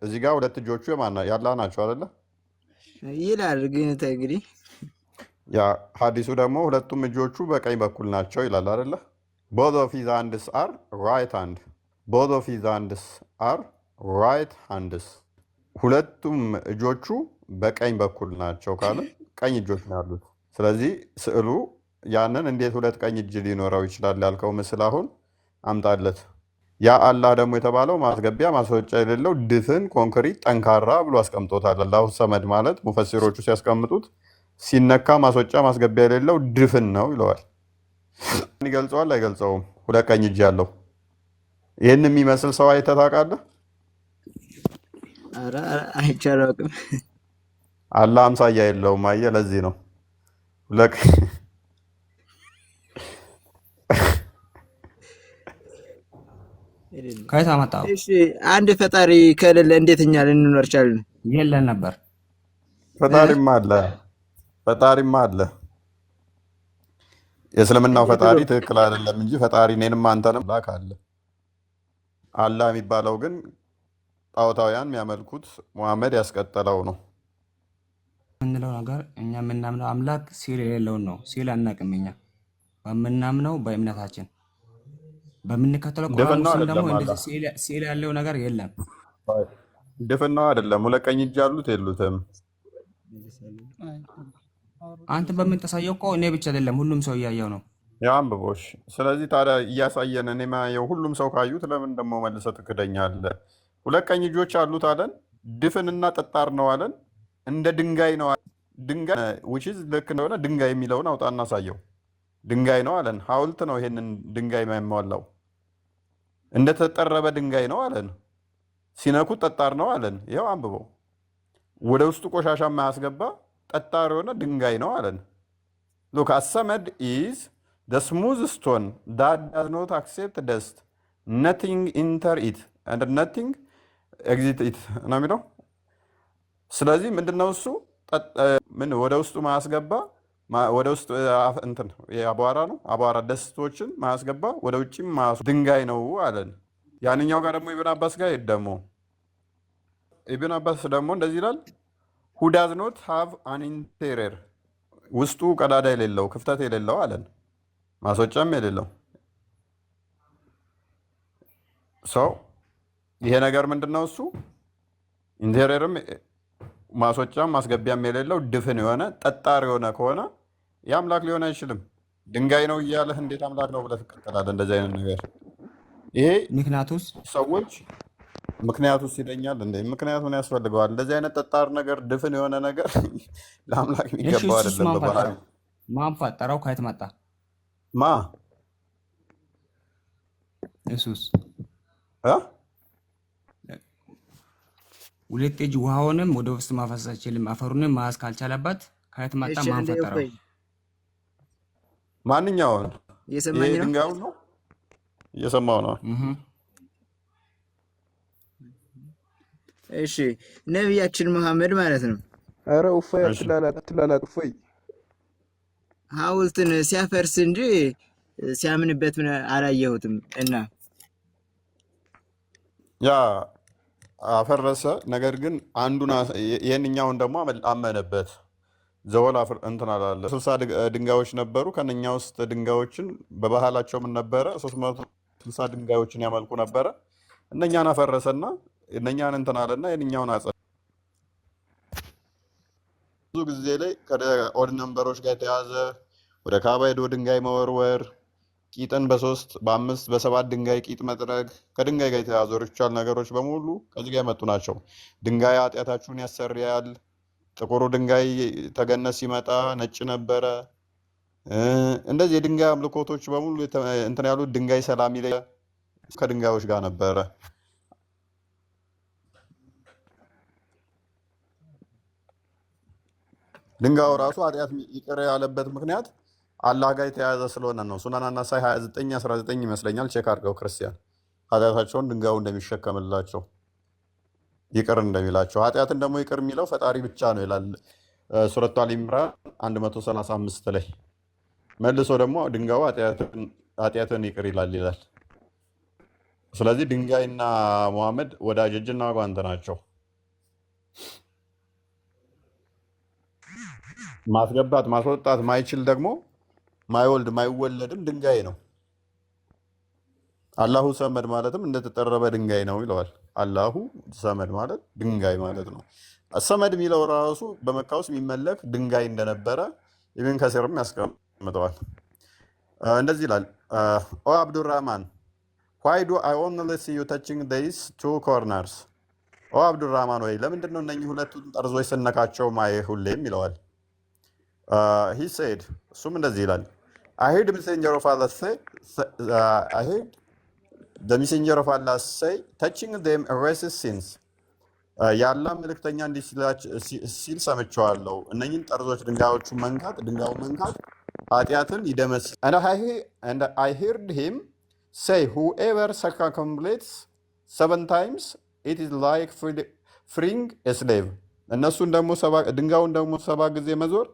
እዚህ ጋር ሁለት እጆቹ ያላህ ናቸው አይደለ? ይላል ግን እንግዲህ ያ ሐዲሱ ደግሞ ሁለቱም እጆቹ በቀኝ በኩል ናቸው ይላል አይደለ? both of his hands are right hand both of his hands are right hands ሁለቱም እጆቹ በቀኝ በኩል ናቸው ካለ ቀኝ እጆች ነው ያሉት። ስለዚህ ስዕሉ ያንን እንዴት ሁለት ቀኝ እጅ ሊኖረው ይችላል ያልከው ምስል አሁን አምጣለት። ያ አላህ ደግሞ የተባለው ማስገቢያ ማስወጫ የሌለው ድፍን ኮንክሪት ጠንካራ ብሎ አስቀምጦታል። አላሁ ሰመድ ማለት ሙፈሲሮቹ ሲያስቀምጡት ሲነካ ማስወጫ ማስገቢያ የሌለው ድፍን ነው ይለዋል። ይገልጸዋል አይገልጸውም? ሁለት ቀኝ እጅ ያለው ይህን የሚመስል ሰው አይተህ ታውቃለህ? ኧረ አይቼ አላውቅም። አላህ አምሳያ የለውም። አየህ፣ ለዚህ ነው ከየት አመጣው? እሺ አንድ ፈጣሪ ከሌለ እንዴት እኛ ልንኖር ቻልን? የለን ነበር። ፈጣሪማ አለ። የእስልምናው ፈጣሪ ትክክል አይደለም እንጂ ፈጣሪ እኔንም አንተንም ላክ አለ። አላህ የሚባለው ግን ጣዖታውያን የሚያመልኩት ሙሐመድ ያስቀጠለው ነው የምንለው ነገር እኛ የምናምነው አምላክ ሲል የሌለውን ነው። ሲል አናውቅም። እኛ በምናምነው በእምነታችን በምንከተለው ቁርአን ውስጥ ደግሞ እንደዚህ ሲል ያለው ነገር የለም። ድፍን ነው አይደለም። ሁለት ቀኝ እጅ ያሉት የሉትም። አንተ በምታሳየው እኮ እኔ ብቻ አይደለም ሁሉም ሰው እያየው ነው። ያ አንብቦሽ። ስለዚህ ታዲያ እያሳየን እኔ ማየው ሁሉም ሰው ካዩት ለምን ደግሞ መልሰህ ትክደኛለህ? ሁለት ቀኝ እጆች አሉት አለን። ድፍንና ጠጣር ነው አለን። እንደ ድንጋይ ነው ድንጋይ which ልክ እንደሆነ ድንጋይ የሚለውን አውጣና አሳየው። ድንጋይ ነው አለን። ሐውልት ነው ይሄንን ድንጋይ የሚያሟላው። እንደተጠረበ ድንጋይ ነው አለን። ሲነኩት ጠጣር ነው አለን። ይኸው አንብበው። ወደ ውስጡ ቆሻሻ የማያስገባ ጠጣር የሆነ ድንጋይ ነው አለን። ሉክ አሰመድ ኢዝ the smooth stone that does not accept dust nothing enter it and nothing exit it ነው የሚለው። ስለዚህ ምንድነው እሱ ምን ወደ ውስጡ ማያስገባ ወደ ውስጥ እንትን አቧራ ነው አቧራ ደስቶችን ማያስገባ ወደ ውጭም ድንጋይ ነው አለን። ያንኛው ጋር ደግሞ ኢብን አባስ ጋር ደግሞ ኢብን አባስ ደግሞ እንደዚህ ይላል who does not have an interior ውስጡ ቀዳዳ የሌለው ክፍተት የሌለው አለን። ማስወጫም የሌለው ሰው ይሄ ነገር ምንድነው እሱ ኢንቴሪየርም ማስወጫም ማስገቢያም የሌለው ድፍን የሆነ ጠጣር የሆነ ከሆነ የአምላክ ሊሆን አይችልም። ድንጋይ ነው እያለህ እንዴት አምላክ ነው ብለህ ትቀጥላለህ? እንደዚህ አይነት ነገር ይሄ ምክንያቱስ ሰዎች ምክንያቱስ ይለኛል እንዴ? ምክንያቱን ያስፈልገዋል? እንደዚህ አይነት ጠጣር ነገር ድፍን የሆነ ነገር ለአምላክ የሚገባው አይደለም። በባህሪ ማን ፈጠረው? ከየት መጣ? ማ ኢየሱስ ሁለት እጅ ውሃውንም ወደ ውስጥ ማፈሰስ አይችልም። አፈሩንም ማያዝ ካልቻለበት ከየት መጣ? ማን ፈጠረው? ማንኛውን እየሰማኝ ነው? ድንጋዩ ነው እየሰማው ነው። እሺ ነቢያችን መሐመድ ማለት ነው። አረ ውፋይ አትላላጥ ውፋይ ሐውልትን ሲያፈርስ እንጂ ሲያምንበት አላየሁትም። እና ያ አፈረሰ። ነገር ግን አንዱን ይህንኛውን ደግሞ አመነበት። ዘወል እንትን አላለ 60 ድንጋዮች ነበሩ። ከነኛ ውስጥ ድንጋዮችን በባህላቸው ምን ነበረ 360 ድንጋዮችን ያመልኩ ነበረ። እነኛን አፈረሰና እነኛን እንትን አለና የኛውን አጸ ብዙ ጊዜ ላይ ከኦድ ነምበሮች ጋር የተያዘ ወደ ካባ ሄዶ ድንጋይ መወርወር፣ ቂጥን በ3 በ5 በ7 ድንጋይ ቂጥ መጥረግ፣ ከድንጋይ ጋር የተያዙ ሪቹዋል ነገሮች በሙሉ ከዚህ ጋር የመጡ ናቸው። ድንጋይ ኃጢአታችሁን ያሰርያል። ጥቁሩ ድንጋይ ተገነት ሲመጣ ነጭ ነበረ። እንደዚህ የድንጋይ አምልኮቶች በሙሉ እንትን ያሉት ድንጋይ ሰላም ይለ ከድንጋዮች ጋር ነበረ። ድንጋዩ ራሱ ኃጢአት ይቅር ያለበት ምክንያት አላህ ጋር የተያያዘ ስለሆነ ነው። ሱናን አናሳይ 29:19 ይመስለኛል። ቼክ አድርገው ክርስቲያን ኃጢአታቸውን ድንጋዩ እንደሚሸከምላቸው ይቅር እንደሚላቸው። ኃጢአትን ደግሞ ይቅር የሚለው ፈጣሪ ብቻ ነው ይላል ሱረቱ አሊ ኢምራን 135 ላይ። መልሶ ደግሞ ድንጋዩ ኃጢአትን ይቅር ይላል። ስለዚህ ድንጋይና ሙሐመድ ወዳጅ እጅና ጓንት ናቸው። ማስገባት ማስወጣት ማይችል ደግሞ ማይወልድ ማይወለድም ድንጋይ ነው። አላሁ ሰመድ ማለትም እንደተጠረበ ድንጋይ ነው ይለዋል። አላሁ ሰመድ ማለት ድንጋይ ማለት ነው። ሰመድ የሚለው ራሱ በመካ ውስጥ የሚመለክ ድንጋይ እንደነበረ ኢብን ከሲርም ያስቀምጠዋል። እንደዚህ ይላል። ኦ አብዱራህማን ዋይ ዱ አይ ኦንሊ ሲ ዩ ተችንግ ዲስ ቱ ኮርነርስ። ኦ አብዱራህማን ወይ ለምንድን ነው እነኚህ ሁለቱን ጠርዞች ስነካቸው ማየህ ሁሌም ይለዋል። ሂ ሴድ እሱም እንደዚህ ይላል። አይ ሄርድ ሜሴንጀር ኦፍ አላህ አይ ሄርድ the messenger of Allah say touching them erases sins የአላህ መልእክተኛ እንዲህ ሲል ሰምቼዋለሁ። እነኝህን ጠርዞች ድንጋዮቹን መንካት ድንጋዩ መንካት ኃጢአትን ይደመስ and I heard him say whoever circumambulates 7 times it is like freeing a slave እነሱን ደግሞ ድንጋዩን ደግሞ 7 ጊዜ መዞር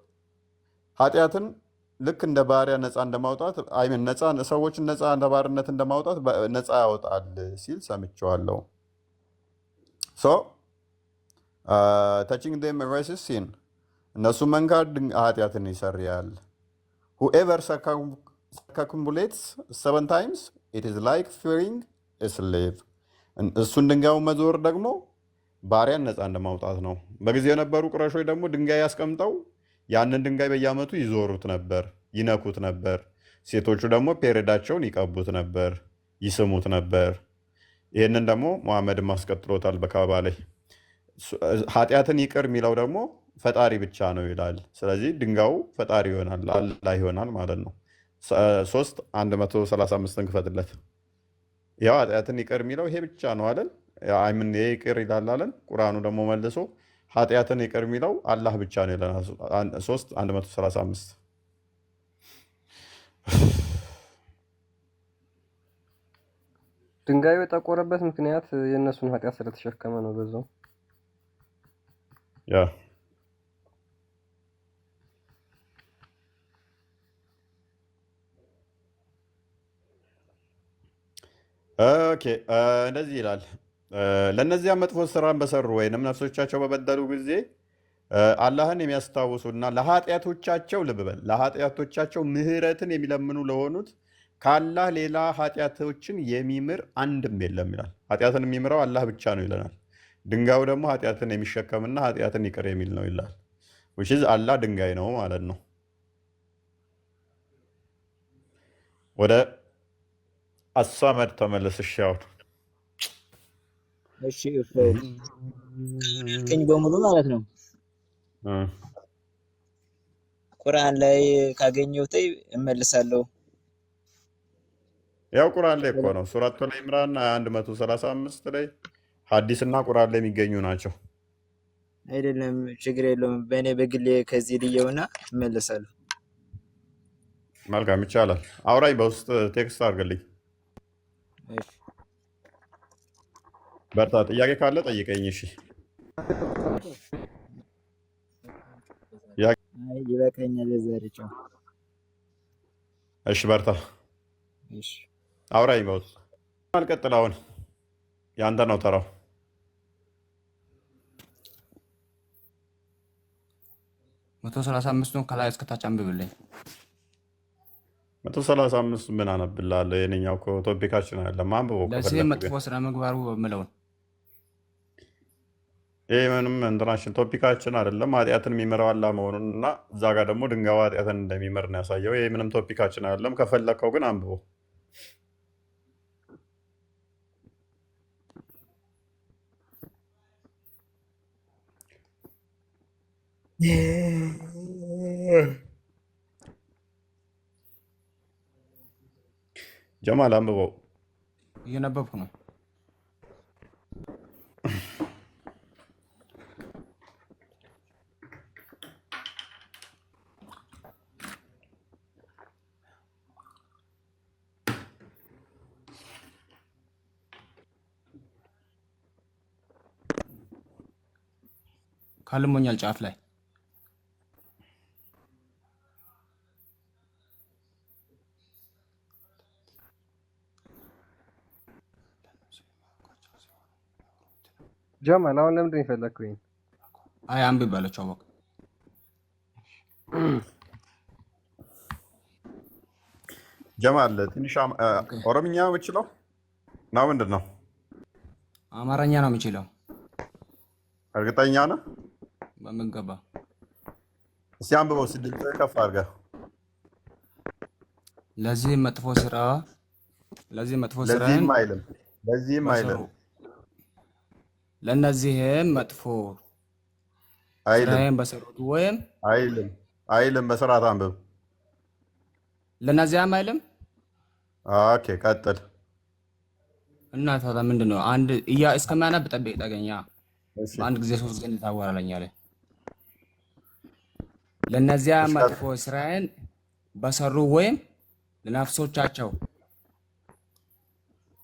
ኃጢአትን ልክ እንደ ባሪያ ነፃ እንደማውጣት ነፃ ሰዎችን ነፃ እንደ ባርነት እንደማውጣት ነፃ ያወጣል ሲል ሰምቼዋለሁ። ሶ touching them erases sin እነሱ መንካት ኃጢአትን ይሰርያል። whoever circumambulates 7 times it is like freeing a slave እሱን ድንጋዩን መዞር ደግሞ ባሪያን ነፃ እንደማውጣት ነው። በጊዜው የነበሩ ቁረሾች ደግሞ ድንጋይ ያስቀምጠው ያንን ድንጋይ በየዓመቱ ይዞሩት ነበር፣ ይነኩት ነበር። ሴቶቹ ደግሞ ፔሬዳቸውን ይቀቡት ነበር፣ ይስሙት ነበር። ይህንን ደግሞ መሐመድም አስቀጥሎታል በካባ ላይ። ኃጢአትን ይቅር የሚለው ደግሞ ፈጣሪ ብቻ ነው ይላል። ስለዚህ ድንጋዩ ፈጣሪ ይሆናል፣ አላህ ይሆናል ማለት ነው። 3:135 ክፈትለት። ያው ኃጢአትን ይቅር የሚለው ይሄ ብቻ ነው አለን። ይሄ ይቅር ይላል አለን። ቁርአኑ ደግሞ መልሶ ኃጢአትን ይቅር የሚለው አላህ ብቻ ነው ይለናል። 3:135 ድንጋዩ የጠቆረበት ምክንያት የእነሱን ኃጢአት ስለተሸከመ ነው። በዛው ያ ኦኬ እንደዚህ ይላል። ለእነዚያ መጥፎ ስራን በሰሩ ወይንም ነፍሶቻቸው በበደሉ ጊዜ አላህን የሚያስታውሱና ለኃጢአቶቻቸው ልብ በል ለኃጢአቶቻቸው ምህረትን የሚለምኑ ለሆኑት ከአላህ ሌላ ኃጢአቶችን የሚምር አንድም የለም ይላል። ኃጢአትን የሚምረው አላህ ብቻ ነው ይለናል። ድንጋዩ ደግሞ ኃጢአትን የሚሸከምና ኃጢአትን ይቅር የሚል ነው ይላል። which is አላህ ድንጋይ ነው ማለት ነው። ወደ አሳመድ ተመለስሽ። ያው እሺ ቀኝ በሙሉ ማለት ነው። ቁርአን ላይ ካገኘሁት እመልሳለሁ። ያው ቁርአን ላይ እኮ ነው ሱረቱል ኢምራን 135 ላይ ሐዲስና ቁርአን ላይ የሚገኙ ናቸው። አይደለም ችግር የለውም። በእኔ በግሌ ከዚህ ልየውና እመልሳለሁ። መልካም ይቻላል። አውራኝ በውስጥ ቴክስት አድርግልኝ። እሺ በርታ። ጥያቄ ካለ ጠይቀኝ። እሺ ይበቃኛል ለዛሬ ቻው። እሺ በርታ። እሺ አውራኝ በውስጥ አልቀጥል። አሁን ያንተ ነው ተራው። 135ቱን ከላይ እስከታች አንብብልኝ። 135 ምን አነብልሃለሁ? የእኛው እኮ ቶፒካችን አይደለም። አንብበው ለዚህ ከፈለክ መጥፎ ስነ ምግባሩ የምለውን ይህ ምንም እንትናችን ቶፒካችን አይደለም። ኃጢአትን የሚምረው አላህ መሆኑን እና እዛ ጋር ደግሞ ድንጋዩ ኃጢአትን እንደሚምር ነው ያሳየው። ይህ ምንም ቶፒካችን አይደለም። ከፈለከው ግን አንብበው። ጀማል አንብበው። እየነበብኩ ነው። ካልሞኛል ጫፍ ላይ ጀማል አሁን ለምንድን ነው የፈለግከው? አይ አንብብ አለችው። በቃ ጀማል ትንሽ ኦኬ። ኦሮምኛ የምችለው ነው ምንድን ነው? አማርኛ ነው የምችለው እርግጠኛ ነህ? በሚገባ። እስኪ አንብበው ስድል ከፍ አድርገህ። ለዚህ መጥፎ ስራዬን ለዚህም አይልም፣ ለዚህም በሰሩ አይልም፣ ለእነዚህም መጥፎ አይልም፣ ስራዬን በሰሩት ወይም አይልም፣ አይልም። በስርዓት አንብብ። ለእነዚያም አይልም። ኦኬ ቀጥል። እና ታዲያ ምንድን ነው? አንድ እስከሚያነብ ጠብቅ ጠገኛ። እሺ በአንድ ጊዜ 3 ጊዜ ታወራለኛለህ። ለእነዚያ እሺ፣ መጥፎ ስራዬን በሰሩ ወይም ለነፍሶቻቸው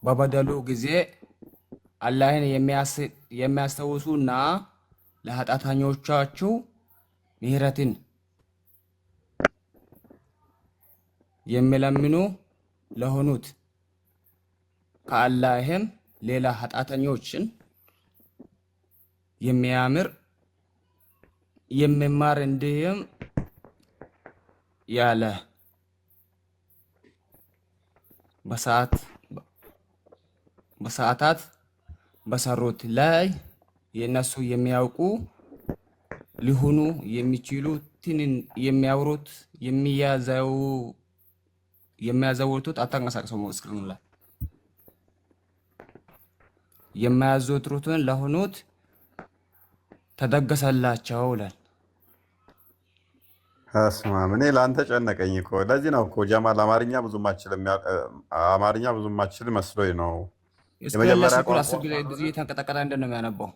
በበደሉ ጊዜ አላህን የሚያስታውሱና ለኃጢአተኞቻቸው ምሕረትን የሚለምኑ ለሆኑት ከአላህም ሌላ ኃጢአተኞችን የሚማር እንዲህም ያለ በሰዓታት በሰሩት ላይ የእነሱ የሚያውቁ ሊሆኑ የሚችሉትን የሚያዘወትሩት አታንቀሳቅሰው ስክሪኑ ላይ የሚያዘወትሩትን ለሆኑት ተደገሰላቸው ይላል። አስማም እኔ ለአንተ ጨነቀኝ እኮ። ለዚህ ነው እኮ ጀማል አማርኛ ብዙም አችልም፣ አማርኛ ብዙም አችል መስሎኝ ነው። እስክሪን የመጀመሪያ ለስኩል ቋንቋ 10 ጊዜ ተንቀጠቀጠ እንደት ነው የሚያነበው?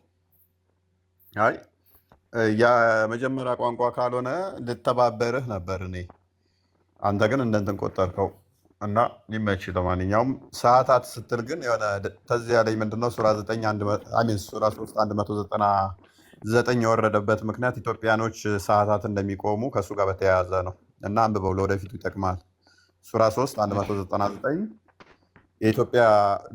አይ የመጀመሪያ ቋንቋ ካልሆነ ልተባበርህ ነበር እኔ። አንተ ግን እንደንትን ቆጠርከው እና ሊመች። ለማንኛውም ሰዓታት ስትል ግን የሆነ ተዚያ ላይ ምንድነው ሱራ 9 ሱራ 3 199 የወረደበት ምክንያት ኢትዮጵያኖች ሰዓታት እንደሚቆሙ ከእሱ ጋር በተያያዘ ነው። እና አንብበው ለወደፊቱ ይጠቅማል። ሱራ 3 199 የኢትዮጵያ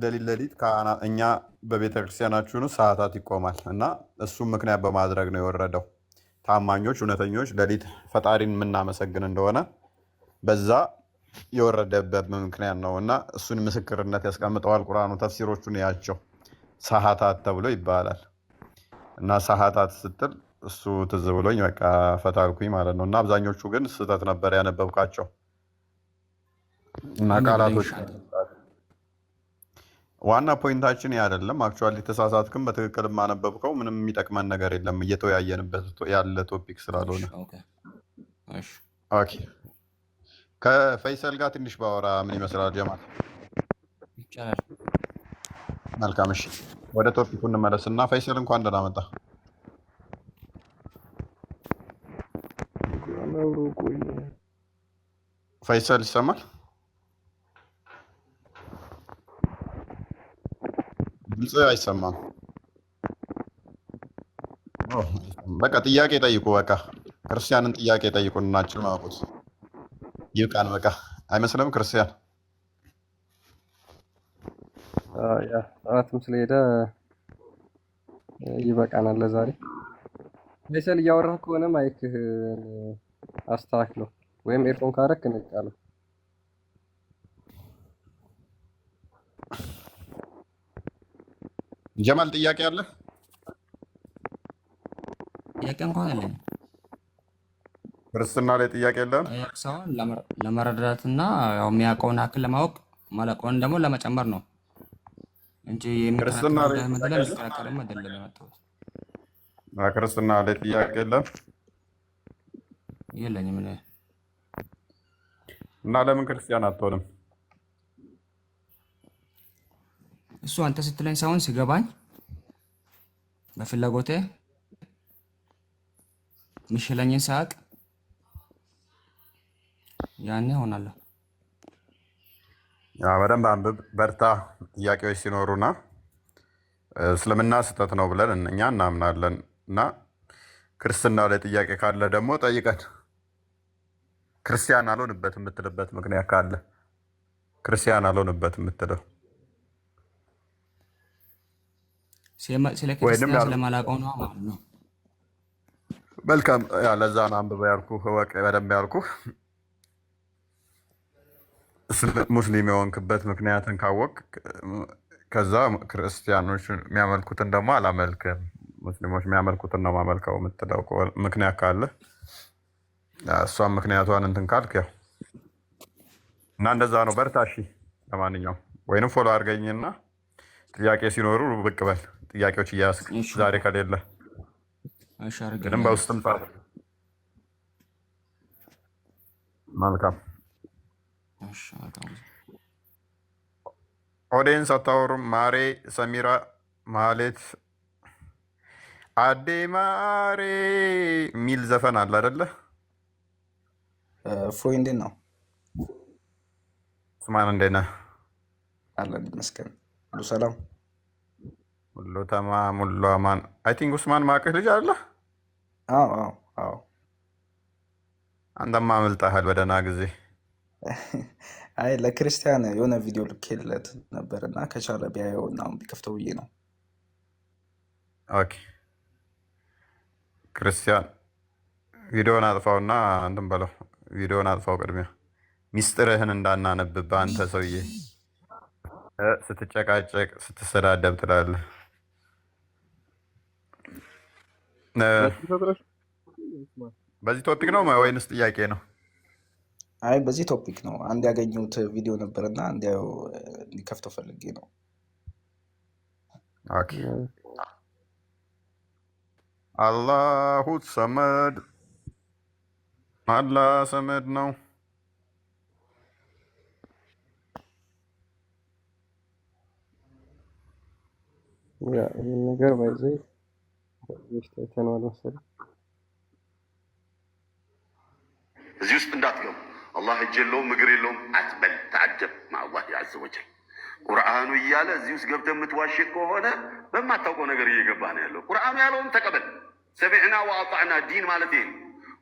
ሌሊት እኛ በቤተክርስቲያናችን ውስጥ ሰዓታት ይቆማል እና እሱም ምክንያት በማድረግ ነው የወረደው። ታማኞች እውነተኞች ሌሊት ፈጣሪን የምናመሰግን እንደሆነ በዛ የወረደበት ምክንያት ነው እና እሱን ምስክርነት ያስቀምጠዋል ቁርአኑ። ተፍሲሮቹን ያቸው ሰዓታት ተብሎ ይባላል እና ሰዓታት ስትል እሱ ትዝ ብሎኝ በቃ ፈታልኩኝ ማለት ነው። እና አብዛኞቹ ግን ስህተት ነበር ያነበብካቸው እና ቃላቶች ዋና ፖይንታችን ይህ አይደለም። አክቹዋሊ ተሳሳትክም በትክክል ማነበብከው ምንም የሚጠቅመን ነገር የለም እየተወያየንበት ያለ ቶፒክ ስላልሆነ። ኦኬ ከፈይሰል ጋር ትንሽ ባወራ ምን ይመስላል ጀማል? ይቻላል። መልካም እሺ፣ ወደ ቶፒኩ እንመለስ እና ፈይሰል እንኳን ደህና መጣ። ፈይሰል ይሰማል? ድምፅ አይሰማም። በቃ ጥያቄ ጠይቁ። በቃ ክርስቲያንን ጥያቄ ጠይቁ። እናችን ማቁት ይብቃን። በቃ አይመስልም? ክርስቲያን ሰዓትም ስለሄደ ይበቃናል ለዛሬ። ፈይሰል እያወራህ ከሆነ ማይክህ አስተካክለው ወይም ኤርፎን ካረክ እንጫለው። ጀማል ጥያቄ አለ? ጥያቄ እንኳን አለኝ። ክርስትና ላይ ጥያቄ የለም? ሰውን ለመረዳትና ያው የሚያውቀውን አክል ለማወቅ ማለቀውን ደግሞ ለመጨመር ነው እንጂ ክርስትና ላይ የሚከራከርም አይደለም የመጣሁት። ክርስትና ላይ ጥያቄ የለም? የለኝም። እና ለምን ክርስቲያን አትሆንም? እሱ አንተ ስትለኝ ሳይሆን ሲገባኝ በፍላጎቴ ምሽለኝን ሳቅ ያኔ ሆናለሁ። በደንብ አንብብ፣ በርታ። ጥያቄዎች ሲኖሩና እስልምና ስህተት ነው ብለን እኛ እናምናለን እና ክርስትና ላይ ጥያቄ ካለ ደግሞ ጠይቀን። ክርስቲያን አልሆንበት የምትልበት ምክንያት ካለ ክርስቲያን አልሆንበት የምትለው ስለ ክርስቲያን ስለማላውቀው ነው ማለት ነው። መልካም ለዛ ነው አንብበ ያልኩህ እወቅ በደንብ ያልኩህ። ሙስሊም የሆንክበት ምክንያትን ካወቅ ከዛ ክርስቲያኖች የሚያመልኩትን ደግሞ አላመልክም፣ ሙስሊሞች የሚያመልኩትን ነው ማመልከው የምትለው ምክንያት ካለ እሷም ምክንያቷን እንትን ካልክ ያው እና እንደዛ ነው። በርታ እሺ። ለማንኛውም ወይንም ፎሎ አድርገኝና ጥያቄ ሲኖሩ ብቅ በል። ጥያቄዎች እያያዝክ ዛሬ ከሌለ ምንም በውስጥም ጻፍ። መልካም ኦዲየንስ አታወሩም? ማሬ ሰሚራ ማሌት አዴ ማሬ የሚል ዘፈን አለ አይደለ? እፎይ እንዴት ነው? ኡስማን እንዴት ነህ? አለን ይመስገን፣ ሁሉ ሰላም፣ ሁሉ ተማም፣ ሁሉ አማን። አይ ቲንክ ኡስማን ማቅህ ልጅ አለ? አዎ አዎ አዎ። አንተማ አምልጠሃል በደህና ጊዜ። አይ ለክርስቲያን የሆነ ቪዲዮ ልኬለት ነበር እና ከቻለ ቢያየው እና ቢከፍተው ብዬ ነው። ኦኬ ክርስቲያን ቪዲዮን አጥፋውና እንትን በለው። ቪዲዮን አጥፋው ቅድሚያ ሚስጥርህን እንዳናነብብ። አንተ ሰውዬ ስትጨቃጨቅ ስትሰዳደብ ትላለህ። በዚህ ቶፒክ ነው ወይንስ ጥያቄ ነው? አይ በዚህ ቶፒክ ነው። አንድ ያገኘሁት ቪዲዮ ነበርና እንዲያው እንዲከፍተው ፈልጌ ነው። ኦኬ አላሁ ሰመድ፣ አላህ ሰመድ ነው። ይህን ነገር ባይዘይ ታይተነዋል መሰለኝ። እዚህ ውስጥ እንዳትገቡ። አላህ እጅ የለውም እግር የለውም አትበል። ተዓጀብ ማአላህ ዐዘ ወጀል። ቁርአኑ እያለ እዚህ ውስጥ ገብተህ የምትዋሽ ከሆነ በማታውቀው ነገር እየገባ ነው ያለው። ቁርአኑ ያለውን ተቀበል። ሰሚዕና ወአጣዕና ዲን ማለት ይሄ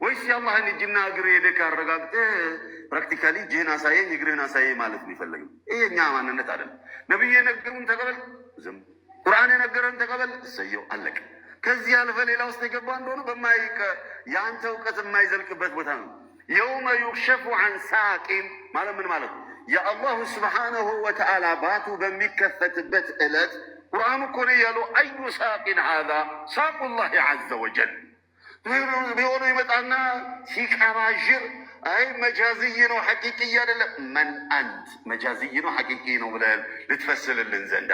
ወይስ የአላህን እጅና እግር ሄደህ አረጋግጠህ ፕራክቲካሊ እጅህን አሳየኝ እግርህን አሳየኝ ማለት ነው የፈለግነው? ይሄ እኛ ማንነት አይደለም። ነቢዩ የነገሩን ተቀበል፣ ዝም። ቁርአን የነገረን ተቀበል፣ እሰየው፣ አለቀ። ከዚህ አልፈ ሌላ ውስጥ የገባ እንደሆነ የአንተ እውቀት የማይዘልቅበት ቦታ ነው። የውመ ዩክሸፉ አን ሳቂን ማለት ምን ማለት ነው? የአላሁ ስብሓነሁ ወተዓላ ባቱ በሚከፈትበት ዕለት ቁርአኑ እኮ ነው ያለው አዩ ሳቂን ሃዛ ሳቁላሂ ዐዘ ወጀል ቢሆኑ ይመጣና ሲቀባዥር አይ መጃዝይ ነው ሐቂቅይ አይደለም። መን አንት መጃዝይ ነው ሐቂቅይ ነው ብለህ ልትፈስልልን ዘንዳ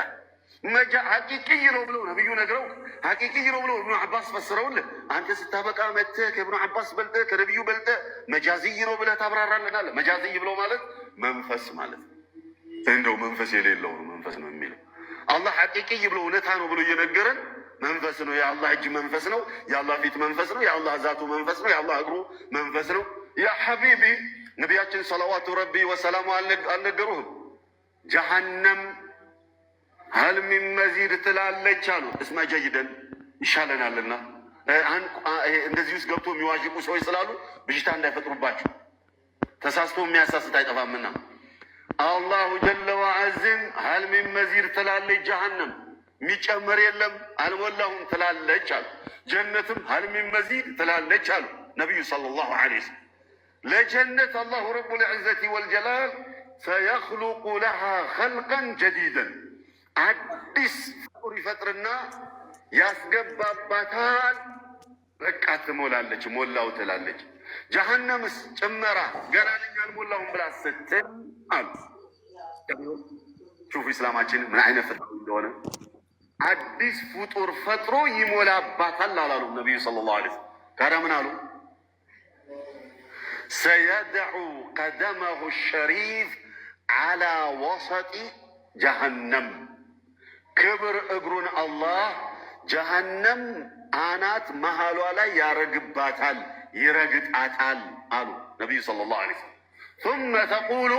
ሐቂቅይ ነው ብለው ነቢዩ ነግረው ሐቂቅይ ነው ብለው እብኑ ዓባስ ፈስረውልህ አንተ ስታበቃ መጥተህ ከእብኑ ዓባስ በልጠህ ከነቢዩ በልጠህ መጃዝይ ነው ብለህ ታብራራልናለህ። መጃዝይ ብለው ማለት መንፈስ ማለት ነው። እንደው መንፈስ የሌለው ነው መንፈስ ነው የሚለው። አላህ ሐቂቅይ ብሎ እውነታ ነው ብሎ እየነገረን መንፈስ ነው። የአላህ እጅ መንፈስ ነው። የአላህ ፊት መንፈስ ነው። የአላህ ዛቱ መንፈስ ነው። የአላህ እግሩ መንፈስ ነው። ያ ሐቢቢ ነቢያችን ሰለዋቱ ረቢ ወሰላሙ አልነገሩህም? ጀሃነም ሀል ሚን መዚድ ትላለች አሉ። እስማ ጀይደን ይሻለናልና እንደዚህ ውስጥ ገብቶ የሚዋዥቁ ሰዎች ስላሉ ብዥታ እንዳይፈጥሩባቸው ተሳስቶ የሚያሳስት አይጠፋምና አላሁ ጀለ ወዐዝን ሀል ሚን መዚድ ትላለች ጀሃነም የሚጨመር የለም አልሞላሁም ትላለች አሉ። ጀነትም ሀል ሚን መዚድ ትላለች አሉ ነቢዩ ሰለላሁ ዐለይሂ ወሰለም። ለጀነት አላሁ ረቡል ዒዘቲ ወልጀላል ሰየኽሉቁ ለሃ ኸልቀን ጀዲደን አዲስ ፍጡር ይፈጥርና ያስገባባታል። በቃ ትሞላለች፣ ሞላው ትላለች። ጀሃነምስ ጭመራ ገና ነኝ አልሞላሁም ብላ ስትል አሉ። ሹፍ ኢስላማችን ምን አይነት ፍጡር እንደሆነ አዲስ ፍጡር ፈጥሮ ይሞላባታል አላሉ ነቢዩ ሰለላሁ ዐለይሂ ወሰለም። ታዲያ ምን አሉ? ሰየድዑ ቀደመሁ ሸሪፍ ዐላ ወሰጢ ጀሃነም ክብር እግሩን አላህ ጀሃነም አናት መሃሏ ላይ ያረግባታል፣ ይረግጣታል አሉ ነቢዩ ሰለላሁ ዐለይሂ ወሰለም። ثم ተቁሉ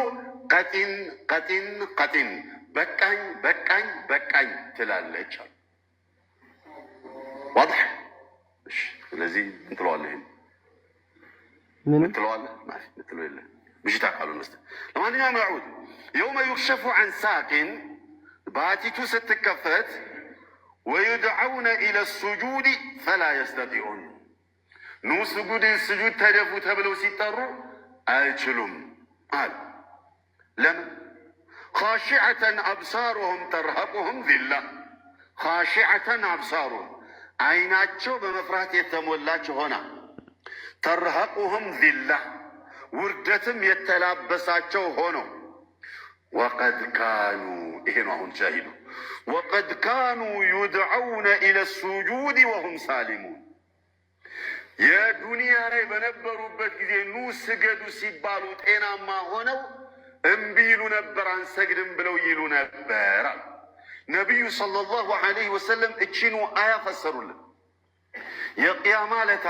ቀጢን ቀጢን ቀጢን በቃኝ በቃኝ በቃኝ ትላለች አሉ። ዋضح? እሺ፣ ስለዚህ እንትለዋለህ እንትለዋለህ ማለት እንትለው የለ ብሽታ ካሉን መስተ ለማንኛውም ያዑድ የውመ ዩክሸፉ አን ሳቂን ባቲቱ ስትከፈት ወዩድዐውነ ኢለ ሱጁድ ፈላ የስተጢዑን ኑ ስጁድ ተደፉ ተብለው ሲጠሩ አይችሉም አሉ። ለምን? ኻሺዐተን አብሳሩሁም ተርሀቁሁም ዚላ። ኻሺዐተን አብሳሩሁም አይናቸው በመፍራት የተሞላች ሆና፣ ተርሀቁሁም ዚላ ውርደትም የተላበሳቸው ሆነው፣ ወቀድ ካኑ ይሄ ነው አሁን ሻሂዱ፣ ወቀድ ካኑ ዩድዐውነ ኢለ ሱጁድ ወሁም ሳሊሙን የዱንያ ላይ በነበሩበት ጊዜ ኑ ስገዱ ሲባሉ ጤናማ ሆነው እምቢ ይሉ ነበር፣ አንሰግድም ብለው ይሉ ነበር። ነቢዩ ሰለላሁ ዐለይሂ ወሰለም እቺኑ አያ ፈሰሩልን። የቅያማ ለታ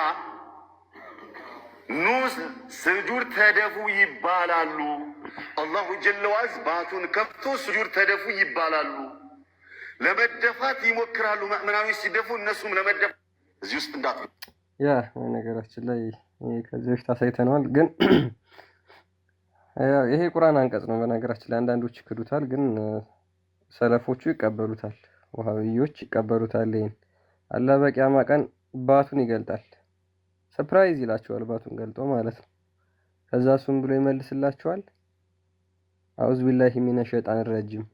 ኑ ስጁድ ተደፉ ይባላሉ። አላሁ ጀለ ወዐዝ ባቱን ከፍቶ ስጁድ ተደፉ ይባላሉ። ለመደፋት ይሞክራሉ። ሙእሚናኖች ሲደፉ እነሱም ለመደፋት እዚህ ውስጥ እንዳት ያ ነገራችን ላይ ከዚህ በፊት አሳይተነዋል። ግን ይሄ ቁርአን አንቀጽ ነው። በነገራችን ላይ አንዳንዶች ይክዱታል፣ ግን ሰለፎቹ ይቀበሉታል፣ ወሃቢዮች ይቀበሉታል። ይሄን አላህ በቂያማ ቀን ባቱን ይገልጣል። ሰርፕራይዝ ይላቸዋል፣ ባቱን ገልጦ ማለት ነው። ከዛ እሱም ብሎ ይመልስላቸዋል፣ አዑዝ ቢላሂ ሚነ ሸይጣን ረጂም።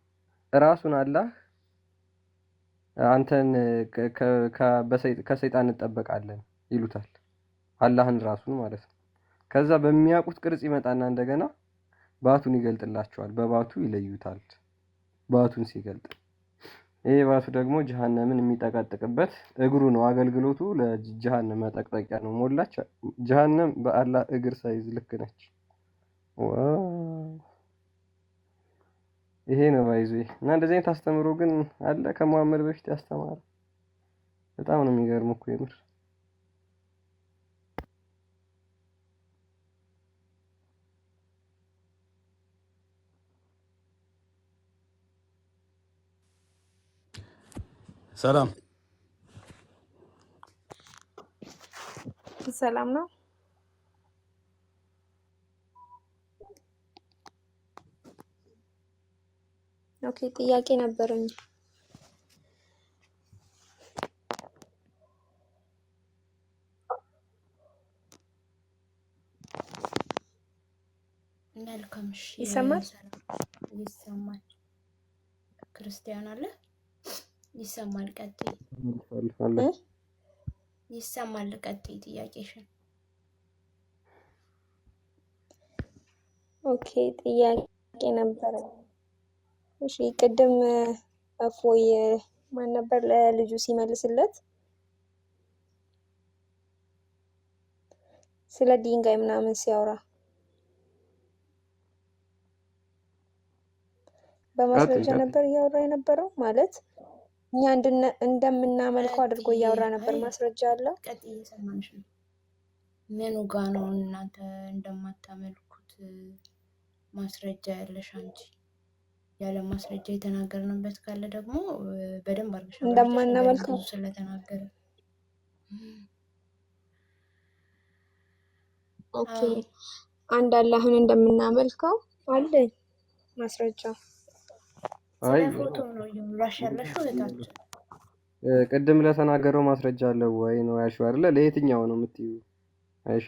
ራሱን አላህ አንተን ከሰይጣን እንጠበቃለን ይሉታል፣ አላህን ራሱን ማለት ነው። ከዛ በሚያውቁት ቅርጽ ይመጣና እንደገና ባቱን ይገልጥላቸዋል፣ በባቱ ይለዩታል። ባቱን ሲገልጥ ይሄ ባቱ ደግሞ ጀሃነምን የሚጠቀጥቅበት እግሩ ነው። አገልግሎቱ ለጀሃነም መጠቅጠቂያ ነው። ሞላች ጀሃነም በአላህ እግር ሳይዝ ልክ ነች። ዋው ይሄ ነው ባይዙ። እና እንደዚህ አይነት አስተምሮ ግን አለ ከመሐመድ በፊት ያስተማረ። በጣም ነው የሚገርም እኮ የምር። ሰላም ሰላም ነው። ኦኬ ጥያቄ ነበረኝ። መልካም እሺ። ይሰማል? ይሰማል። ክርስቲያን አለ? ይሰማል። ቀጥይ። ይሰማል። ቀጥይ ጥያቄሽን። ኦኬ ጥያቄ ነበረኝ። እሺ ቅድም እፎይ ማን ነበር ለልጁ ሲመልስለት ስለ ድንጋይ ምናምን ሲያወራ በማስረጃ ነበር እያወራ የነበረው። ማለት እኛ እንደምናመልከው አድርጎ እያወራ ነበር። ማስረጃ አለው። ቀጥይ እየሰማንሽ ነው። ምኑ ጋ ነው እናንተ እንደማታመልኩት ማስረጃ ያለሽ አንቺ? ያለ ማስረጃ የተናገርንበት ካለ ደግሞ በደንብ አድርገሽ እንደማናመልከው ስለተናገረ ኦኬ አንድ አላህን እንደምናመልከው አለ ማስረጃ። አይ ፎቶ ነው ይብራሽ ያለሽው እታች ቅድም ለተናገረው ማስረጃ አለው ወይ ነው ያልሽው አይደለ? ለየትኛው ነው የምትይው አይሻ?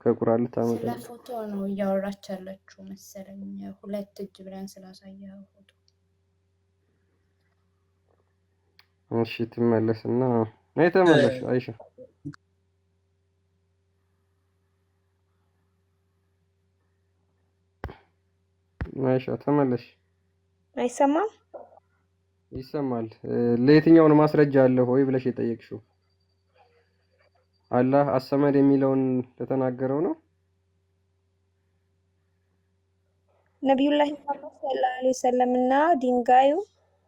ከቁርአን ልታመጣ ስለ ፎቶ ነው እያወራች ያለችው መሰለኝ። ሁለት እጅ ብለን ስላሳየው ፎቶ። እሺ ትመለስና ነይ ተመለሽ አይሻ። አይሻ ተመለሽ። አይሰማም? ይሰማል። ለየትኛው ነው ማስረጃ አለው ወይ ብለሽ የጠየቅሽው? አላህ አሰመድ የሚለውን ለተናገረው ነው። ነብዩላህ መሐመድ ሰለላሁ ዐለይሂ ወሰለም እና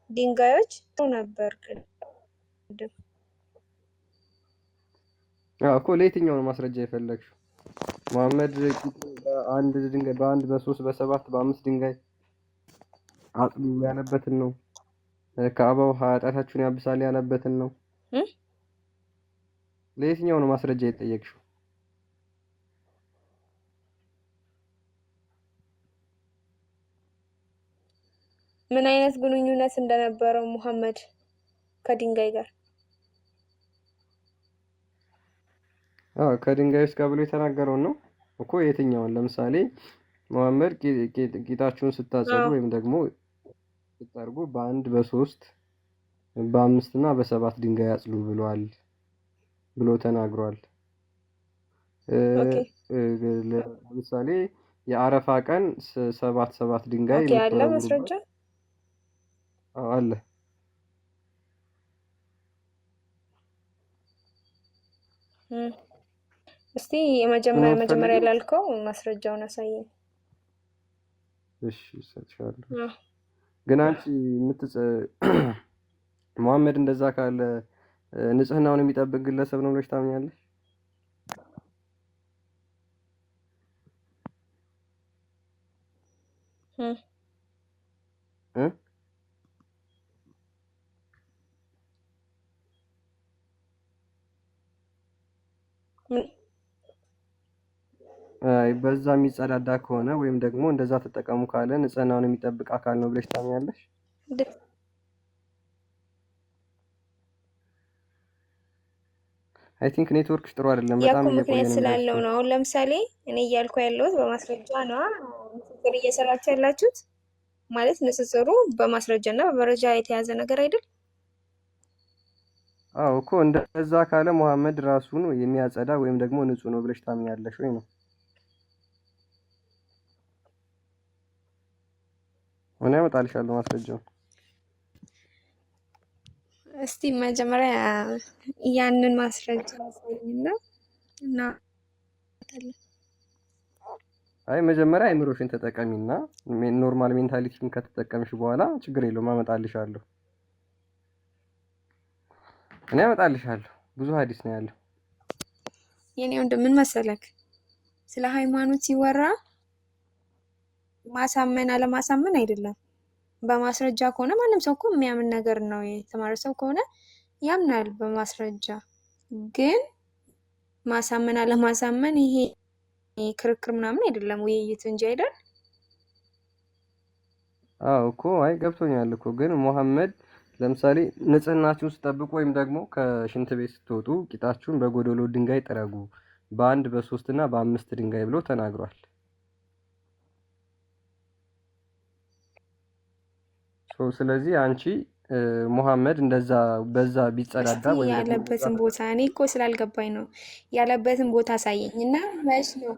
ድንጋዮች ነበር ቅድም። እኮ ለየትኛው ነው ማስረጃ የፈለግሽው? መሐመድ አንድ ድንጋይ በአንድ በሶስት በሰባት በአምስት ድንጋይ አጥሉ ያለበትን ነው። ከአባው ኃጢአታችሁን ያብሳል ያለበትን ነው። ለየትኛው ነው ማስረጃ የጠየቅሽው? ምን አይነት ግንኙነት እንደነበረው ሙሐመድ ከድንጋይ ጋር ከድንጋዮች ጋር ብሎ የተናገረውን ነው እኮ። የትኛውን? ለምሳሌ መሐመድ ቂጣችሁን ስታጸዱ ወይም ደግሞ ስታርጉ በአንድ በሶስት በአምስት እና በሰባት ድንጋይ አጽዱ ብሏል ብሎ ተናግሯል። ለምሳሌ የአረፋ ቀን ሰባት ድንጋይ አለ ማስረጃ አለ። እስቲ መጀመሪያ ላልከው ማስረጃውን አሳየኝ። እሺ እሰጥሻለሁ። ግን አንቺ መሐመድ እንደዛ ካለ ንጽህናውን የሚጠብቅ ግለሰብ ነው ብለሽ ታምኛለሽ? በዛ የሚጸዳዳ ከሆነ ወይም ደግሞ እንደዛ ተጠቀሙ ካለ ንጽህናውን የሚጠብቅ አካል ነው ብለሽ ታምኛለሽ? አይ ቲንክ ኔትወርክሽ ጥሩ አይደለም። በጣም ምክንያት ስላለው ነው። አሁን ለምሳሌ እኔ እያልኩ ያለሁት በማስረጃ ነው። ንጽጽር እየሰራችሁ ያላችሁት ማለት ንጽጽሩ በማስረጃና በመረጃ የተያዘ ነገር አይደል? አዎ እኮ እንደዛ ካለ መሐመድ ራሱን የሚያጸዳ ወይም ደግሞ ንጹህ ነው ብለሽ ታምኛለሽ ወይ ነው? እኔ አመጣልሻለሁ ማስረጃው። እስቲ መጀመሪያ ያንን ማስረጃ አሳይኝና እና አይ መጀመሪያ አይምሮሽን ተጠቀሚና ኖርማል ሜንታሊቲን ከተጠቀምሽ በኋላ ችግር የለውም አመጣልሻለሁ። እኔ አመጣልሻለሁ። ብዙ ሐዲስ ነው ያለው። የኔ ወንድም ምን መሰለክ፣ ስለ ሃይማኖት ሲወራ ማሳመን አለማሳመን አይደለም። በማስረጃ ከሆነ ማንም ሰው እኮ የሚያምን ነገር ነው። የተማረ ሰው ከሆነ ያምናል በማስረጃ። ግን ማሳመን አለማሳመን ይሄ ክርክር ምናምን አይደለም፣ ውይይት እንጂ አይደል? አዎ እኮ አይ ገብቶኛል እኮ። ግን መሐመድ ለምሳሌ ንጽህናችሁን ስትጠብቁ ወይም ደግሞ ከሽንት ቤት ስትወጡ ቂጣችሁን በጎደሎ ድንጋይ ጥረጉ፣ በአንድ በሶስት እና በአምስት ድንጋይ ብሎ ተናግሯል። ስለዚህ አንቺ መሐመድ እንደዛ በዛ ቢጸዳዳ ወይ ያለበትን ቦታ እኔ እኮ ስላልገባኝ ነው። ያለበትን ቦታ አሳየኝ እና መች ነው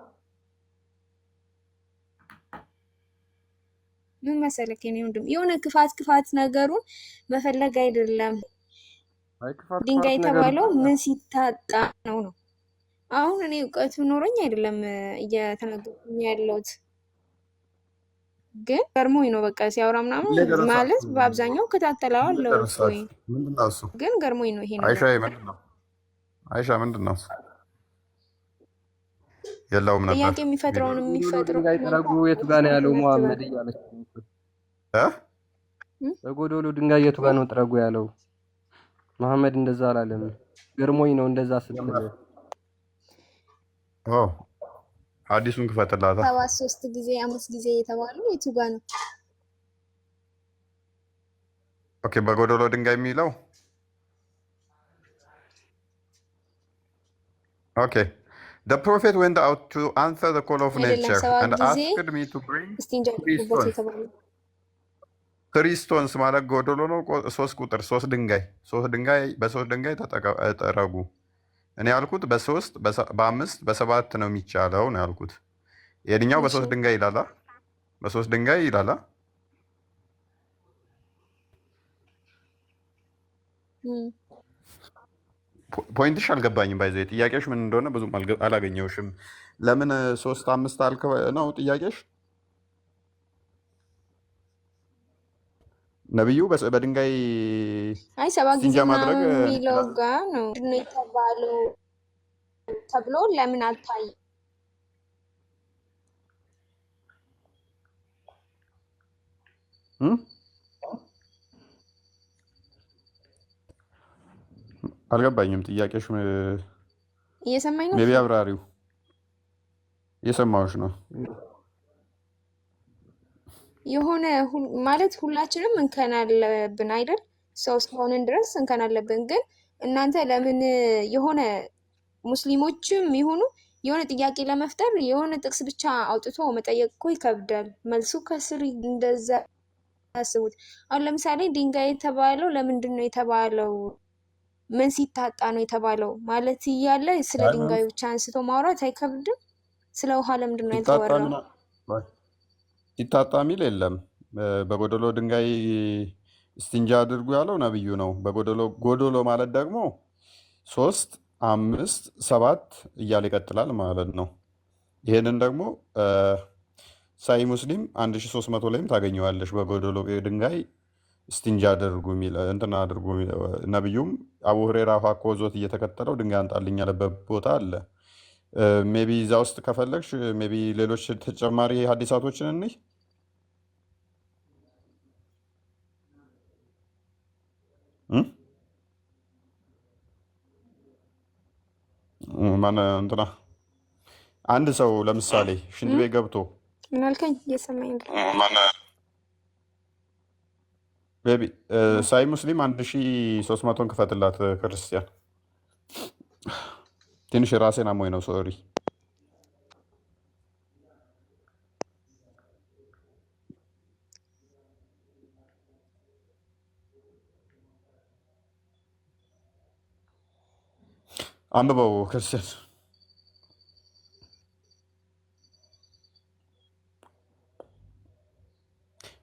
ምን መሰለክ የኔ ወንድም የሆነ ክፋት ነገሩን መፈለግ አይደለም። ድንጋይ የተባለው ምን ሲታጣ ነው ነው። አሁን እኔ እውቀቱ ኖሮኝ አይደለም እየተናገርኩኝ ያለሁት፣ ግን ገርሞኝ ነው። በቃ ሲያወራ ምናምን ማለት በአብዛኛው ከታተላዋለሁ ወይ ግን ገርሞኝ ነው ይሄ ነገር። አይሻ ምንድን ነው የለውም ነበር ጥያቄ የሚፈጥረውን የሚፈጥረው ድንጋይ ጠረጉ የቱ ጋር ነው ያለው መሐመድ እያለች በጎዶሎ ድንጋይ የቱ ጋር ነው ጥረጉ ያለው? መሐመድ እንደዛ አላለም። ገርሞኝ ነው እንደዛ ስትል። ሐዲሱን ክፈትላታ። 73 ጊዜ 5 ጊዜ የተባለው የቱ ጋር ነው? ኦኬ በጎዶሎ ድንጋይ የሚለው ኦኬ The prophet went out to answer the call of nature and asked me to bring 3 stones ማለት ጎዶሎ ነው። 3 ቁጥር 3 ድንጋይ በ3 ድንጋይ ተጠረጉ። እኔ ያልኩት በ3 በ5 በ7 ነው የሚቻለው ነው ያልኩት። የድኛው በ3 ድንጋይ ይላላ በ3 ድንጋይ ይላላ። ፖይንትሽ አልገባኝም። ባይዘ ጥያቄሽ ምን እንደሆነ ብዙም አላገኘውሽም። ለምን 3 5 አልክ ነው ጥያቄሽ? ነብዩ በድንጋይ አይ 7 ጊዜ ማድረግ የሚለው ጋር ነው የተባለው ተብሎ ለምን አልታይ? አልገባኝም ጥያቄሽ። እየሰማኝ ነው? ሜቢ አብራሪው እየሰማሁሽ ነው። የሆነ ማለት ሁላችንም እንከን አለብን አይደል? ሰው እስከሆንን ድረስ እንከን አለብን። ግን እናንተ ለምን የሆነ ሙስሊሞችም ይሁኑ የሆነ ጥያቄ ለመፍጠር የሆነ ጥቅስ ብቻ አውጥቶ መጠየቅ እኮ ይከብዳል። መልሱ ከስር እንደዛ ያስቡት። አሁን ለምሳሌ ድንጋይ የተባለው ለምንድን ነው የተባለው? ምን ሲታጣ ነው የተባለው ማለት እያለ ስለ ድንጋዩ ብቻ አንስቶ ማውራት አይከብድም? ስለ ውሃ ለምንድን ነው ያልተወራው? ሲታጣ ሚል የለም። በጎደሎ ድንጋይ እስቲንጃ አድርጉ ያለው ነብዩ ነው። ጎደሎ ማለት ደግሞ 3፣ 5፣ 7 እያለ ይቀጥላል ማለት ነው። ይህንን ደግሞ ሳይ ሙስሊም 1300 ላይም ታገኘዋለሽ። በጎደሎ ድንጋይ እስቲንጃ አድርጉ የሚል እንትን አድርጉ። ነብዩም አቡ ሁሬራ ውሃ እኮ ዞት እየተከተለው ድንጋይ አንጣልኝ ያለበት ቦታ አለ። ሜቢ እዛ ውስጥ ከፈለግሽ ሜቢ ሌሎች ተጨማሪ ሀዲሳቶችን እንይ። ማን እንትና አንድ ሰው ለምሳሌ ሽንት ቤት ገብቶ ምን አልከኝ? እየሰማኝ ነው። ቤቢ ሳይ ሙስሊም 1300ን ክፈትላት ክርስቲያን። ትንሽ ራሴን አሞኝ ነው ሶሪ። አንብበው ክርስቲያን።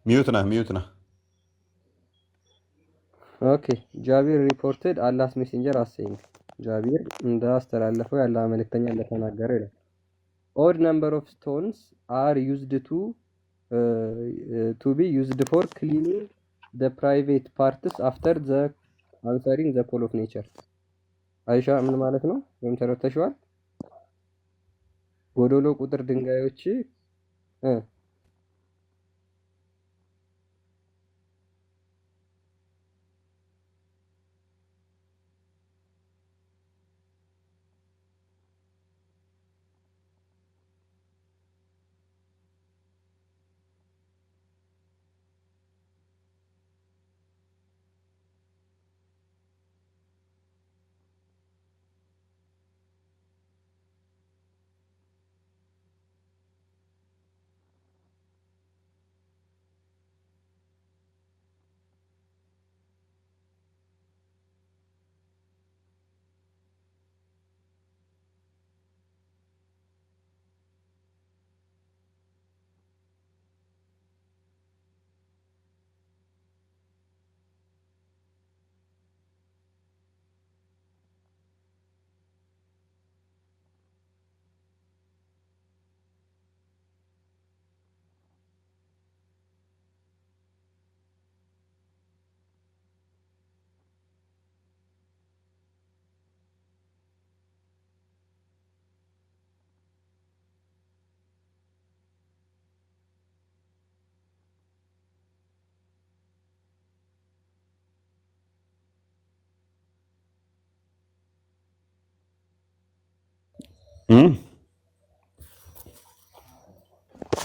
ሚዩት ነህ። ኦኬ ጃቢር ሪፖርትድ አላህስ ሜሴንጀር አሴይንግ ጃቢር እንዳስተላለፈው የአላህ መልእክተኛ እንደተናገረ ይላል። ኦድ ነምበር ኦፍ ስቶንስ አር ዩዝድ ቱ ቢ ዩዝድ ፎር ክሊኒንግ ዘ ፕራይቬት ፓርትስ አፍተር ዘ አንሰሪንግ ዘ ኮል ኦፍ ኔቸር። አይሻ ምን ማለት ነው? ወይም ተረድተሽዋል? ጎዶሎ ቁጥር ድንጋዮች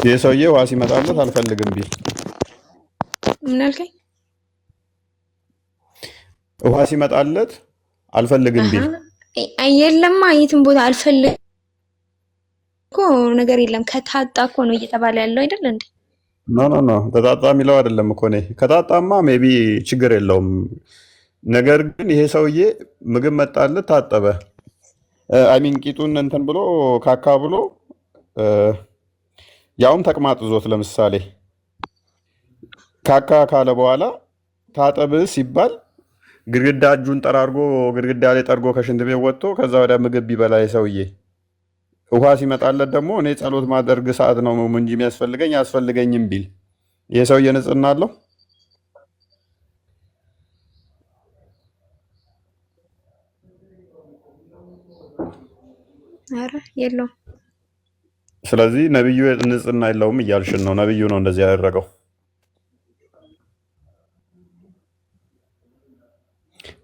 ይህ ሰውዬ ውሃ ሲመጣለት አልፈልግም ቢል ምን አልከኝ? ውሃ ሲመጣለት አልፈልግም ቢል የለማ የትም ቦታ አልፈልግ እኮ ነገር የለም። ከታጣ እኮ ነው እየተባለ ያለው አይደል እንዴ? ኖ ተጣጣ የሚለው አይደለም እኮ እኔ ከታጣማ ሜቢ ችግር የለውም። ነገር ግን ይሄ ሰውዬ ምግብ መጣለት ታጠበ፣ አይሚን ቂጡን እንትን ብሎ ካካ ብሎ ያውም ተቅማጥ ዞት ለምሳሌ ካካ ካለ በኋላ ታጠብ ሲባል ግድግዳ እጁን ጠራርጎ ግድግዳ ላይ ጠርጎ ከሽንት ቤት ወጥቶ ከዛ ወዲያ ምግብ ቢበላ ሰውዬ ውሃ ሲመጣለት ደግሞ እኔ ጸሎት ማደርግ ሰዓት ነው እንጂ የሚያስፈልገኝ አያስፈልገኝም ቢል ይሄ ሰውዬ ንጽህና አለው? ኧረ የለውም። ስለዚህ ነብዩ ንጽህና የለውም እያልሽን ነው። ነብዩ ነው እንደዚህ ያደረገው።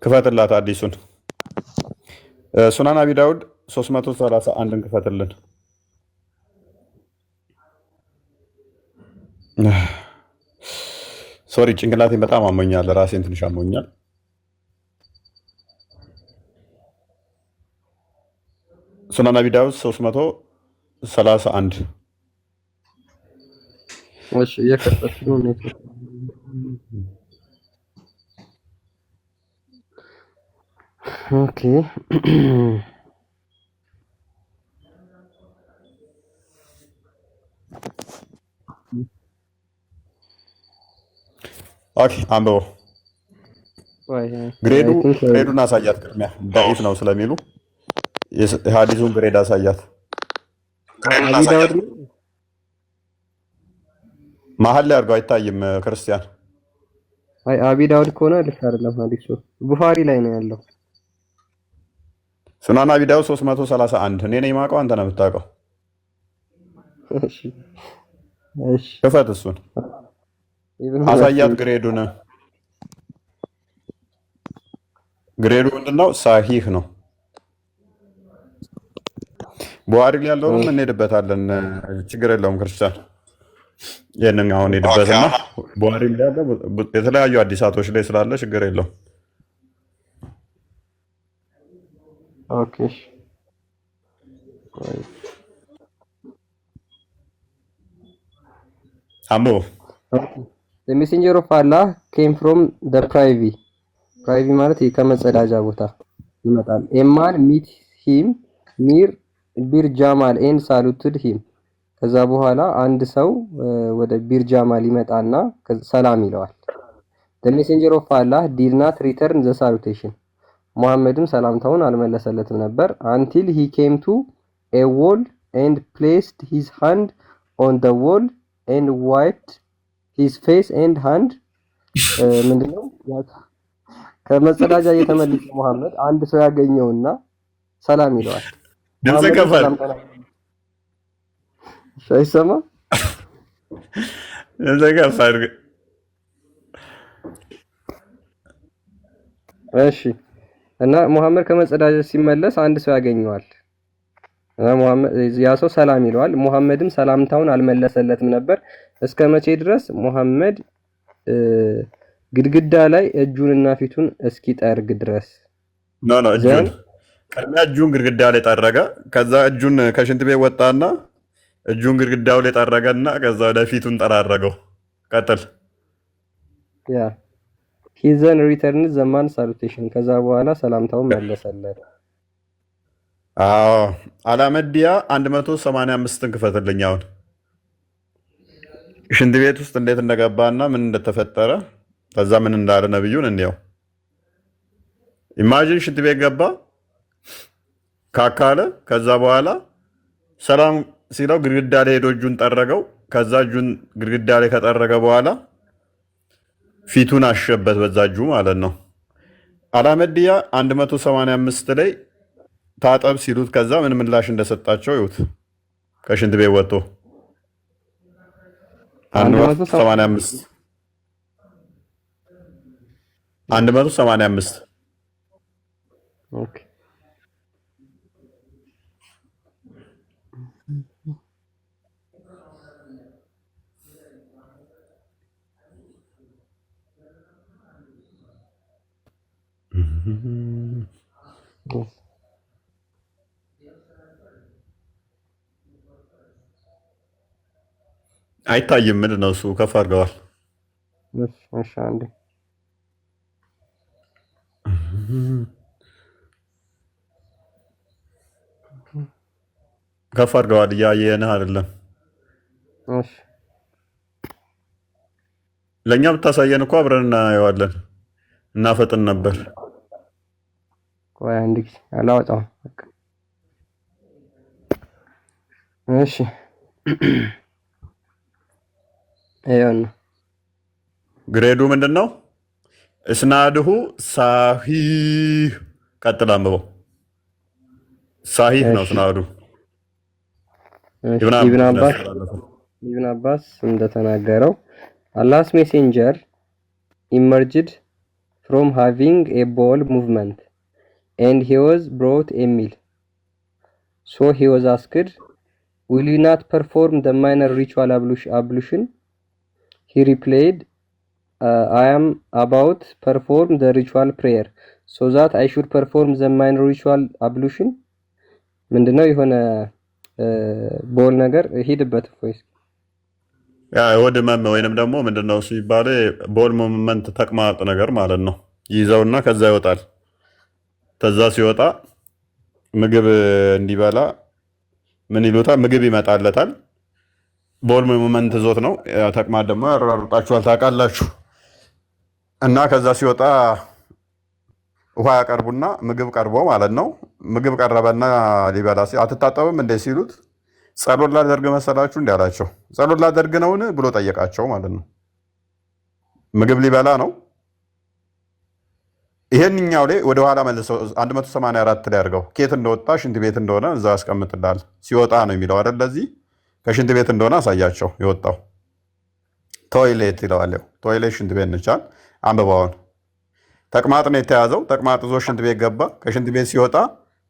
ክፈትላት አዲሱን ሱናን አቢ ዳውድ 331ን ክፈትልን። ሶሪ ጭንቅላቴን በጣም አሞኛል። ራሴን ትንሽ አሞኛል። ሱናን አቢ ዳውድ 331 እሺ እየከፈትኩ ነው ኔትወርክ ኦኬ ኦኬ አንብቦ ወይ ግሬዱን አሳያት። ቅድሚያ ዳኢፍ ነው ስለሚሉ የሐዲሱን ግሬድ አሳያት። አቢ ዳውድ መሀል ላይ አድርገው አይታይም። ክርስቲያን አይ አቢ ዳውድ ከሆነ ልክ አይደለም። ሐዲሱ ቡኻሪ ላይ ነው ያለው። ሱናን አቢ ዳውድ 331 እኔ ነኝ የማውቀው፣ አንተ ነው የምታውቀው። እሺ እሺ ክፈት፣ እሱን አሳያት። ግሬዱን ግሬዱ ምንድነው? ሳሂህ ነው። ቡኻሪ ላይ ያለውንም እንሄድበታለን፣ ችግር የለውም። ክርስቲያን ይህንን አሁን ሄድበትና ቡኻሪ ላይ ያለው የተለያዩ አዲሳቶች ላይ ስላለ ችግር የለውም። ኦኬ አምቦ The messenger of Allah came from the privy ማለት ከመጸዳጃ ቦታ ይመጣል። A man meet him near Bir Jamal and saluted him ከዛ በኋላ አንድ ሰው ወደ ቢር ጃማል ይመጣና ሰላም ይለዋል። The messenger of Allah did not return the salutation ሙሐመድም ሰላምታውን አልመለሰለትም ነበር until he came to a wall and placed his hand on the wall and wiped his face and hand ምንድነው ከመጸዳጃ የተመለሰ ሙሐመድ አንድ ሰው ያገኘውና ሰላም ይለዋል። ድምጽ ከፈል ሳይሰማ ድምጽ ከፈል እሺ እና ሙሐመድ ከመጸዳጃ ሲመለስ አንድ ሰው ያገኘዋል እና ሙሐመድ ያ ሰው ሰላም ይለዋል። ሙሐመድም ሰላምታውን አልመለሰለትም ነበር እስከ መቼ ድረስ? ሙሐመድ ግድግዳ ላይ እጁንና ፊቱን እስኪጠርግ ድረስ። እጁን ቅድሚያ እጁን ግድግዳ ላይ ጠረገ። ከዛ እጁን ከሽንት ቤት ወጣና እጁን ግድግዳው ላይ ጠረገና ከዛ ወደ ፊቱን ጠራረገው። ቀጥል። ያ he then returned the man's salutation ከዛ በኋላ ሰላምታውን መለሰለት። አላመዲያ 185ን ክፈትልኝ። አሁን ሽንት ቤት ውስጥ እንዴት እንደገባና ምን እንደተፈጠረ ከዛ ምን እንዳለ ነብዩን እንየው። ኢማጂን ሽንት ቤት ገባ ካካለ ከዛ በኋላ ሰላም ሲለው ግድግዳ ላይ ሄዶ እጁን ጠረገው። ከዛ እጁን ግድግዳ ላይ ከጠረገ በኋላ ፊቱን አሸበት በዛ እጁ ማለት ነው። አላመዲያ 185 ላይ ታጠብ ሲሉት ከዛ ምን ምላሽ እንደሰጣቸው ይሁት። ከሽንት ቤት ወጥቶ 185 ኦኬ አይታይም። ምንድን ነው እሱ? ከፍ አድርገዋል። እሺ አንዴ ከፍ አድርገዋል። እያየንህ አይደለም። እሺ ለእኛ ብታሳየን እኮ አብረን እናየዋለን፣ እናፈጥን ነበር። ቆይ አንድ ጊዜ አላወጣውም። እሺ አይሆንም። ግሬዱ ምንድን ነው? እስናድሁ ሳሂህ። ቀጥል አንብበው። ሳሂህ ነው እስናዱ። ኢብን አባስ እንደተናገረው Allah's messenger emerged from having a bowel movement and he was brought a meal. So he was asked, will you not perform the minor ritual ablution? He replied, I am about to perform the ritual prayer, so that I should perform the minor ritual ablution. ምንድነው የሆነ ቦል ነገር ሂድበት ቮይስ ያ ወደ መም ወይንም ደግሞ ምንድነው እሱ ይባላል ቦል ሞመንት ተቅማጥ ነገር ማለት ነው። ይዘውና ከዛ ይወጣል። ከዛ ሲወጣ ምግብ እንዲበላ ምን ይሉታል? ምግብ ይመጣለታል። ቦል ሞመንት ዞት ነው። ተቅማጥ ደግሞ ያራሩጣችኋል ታውቃላችሁ። እና ከዛ ሲወጣ ውሃ ያቀርቡና ምግብ ቀርቦ ማለት ነው። ምግብ ቀረበና ሊበላ አትታጠብም እንደ ሲሉት ጸሎት ላደርግ መሰላችሁ እንዲ አላቸው። ጸሎት ላደርግ ነውን ብሎ ጠየቃቸው ማለት ነው። ምግብ ሊበላ ነው። ይሄንኛው ላይ ወደ ኋላ መልሰው 184 ላይ አድርገው ኬት እንደወጣ ሽንት ቤት እንደሆነ እዛ ያስቀምጥላል። ሲወጣ ነው የሚለው አይደል? ለዚህ ከሽንት ቤት እንደሆነ አሳያቸው። የወጣው ቶይሌት ይለዋል። ቶይሌት ሽንት ቤት እንቻል አንብባውን ተቅማጥ ነው የተያዘው። ተቅማጥ ዞ ሽንት ቤት ገባ። ከሽንት ቤት ሲወጣ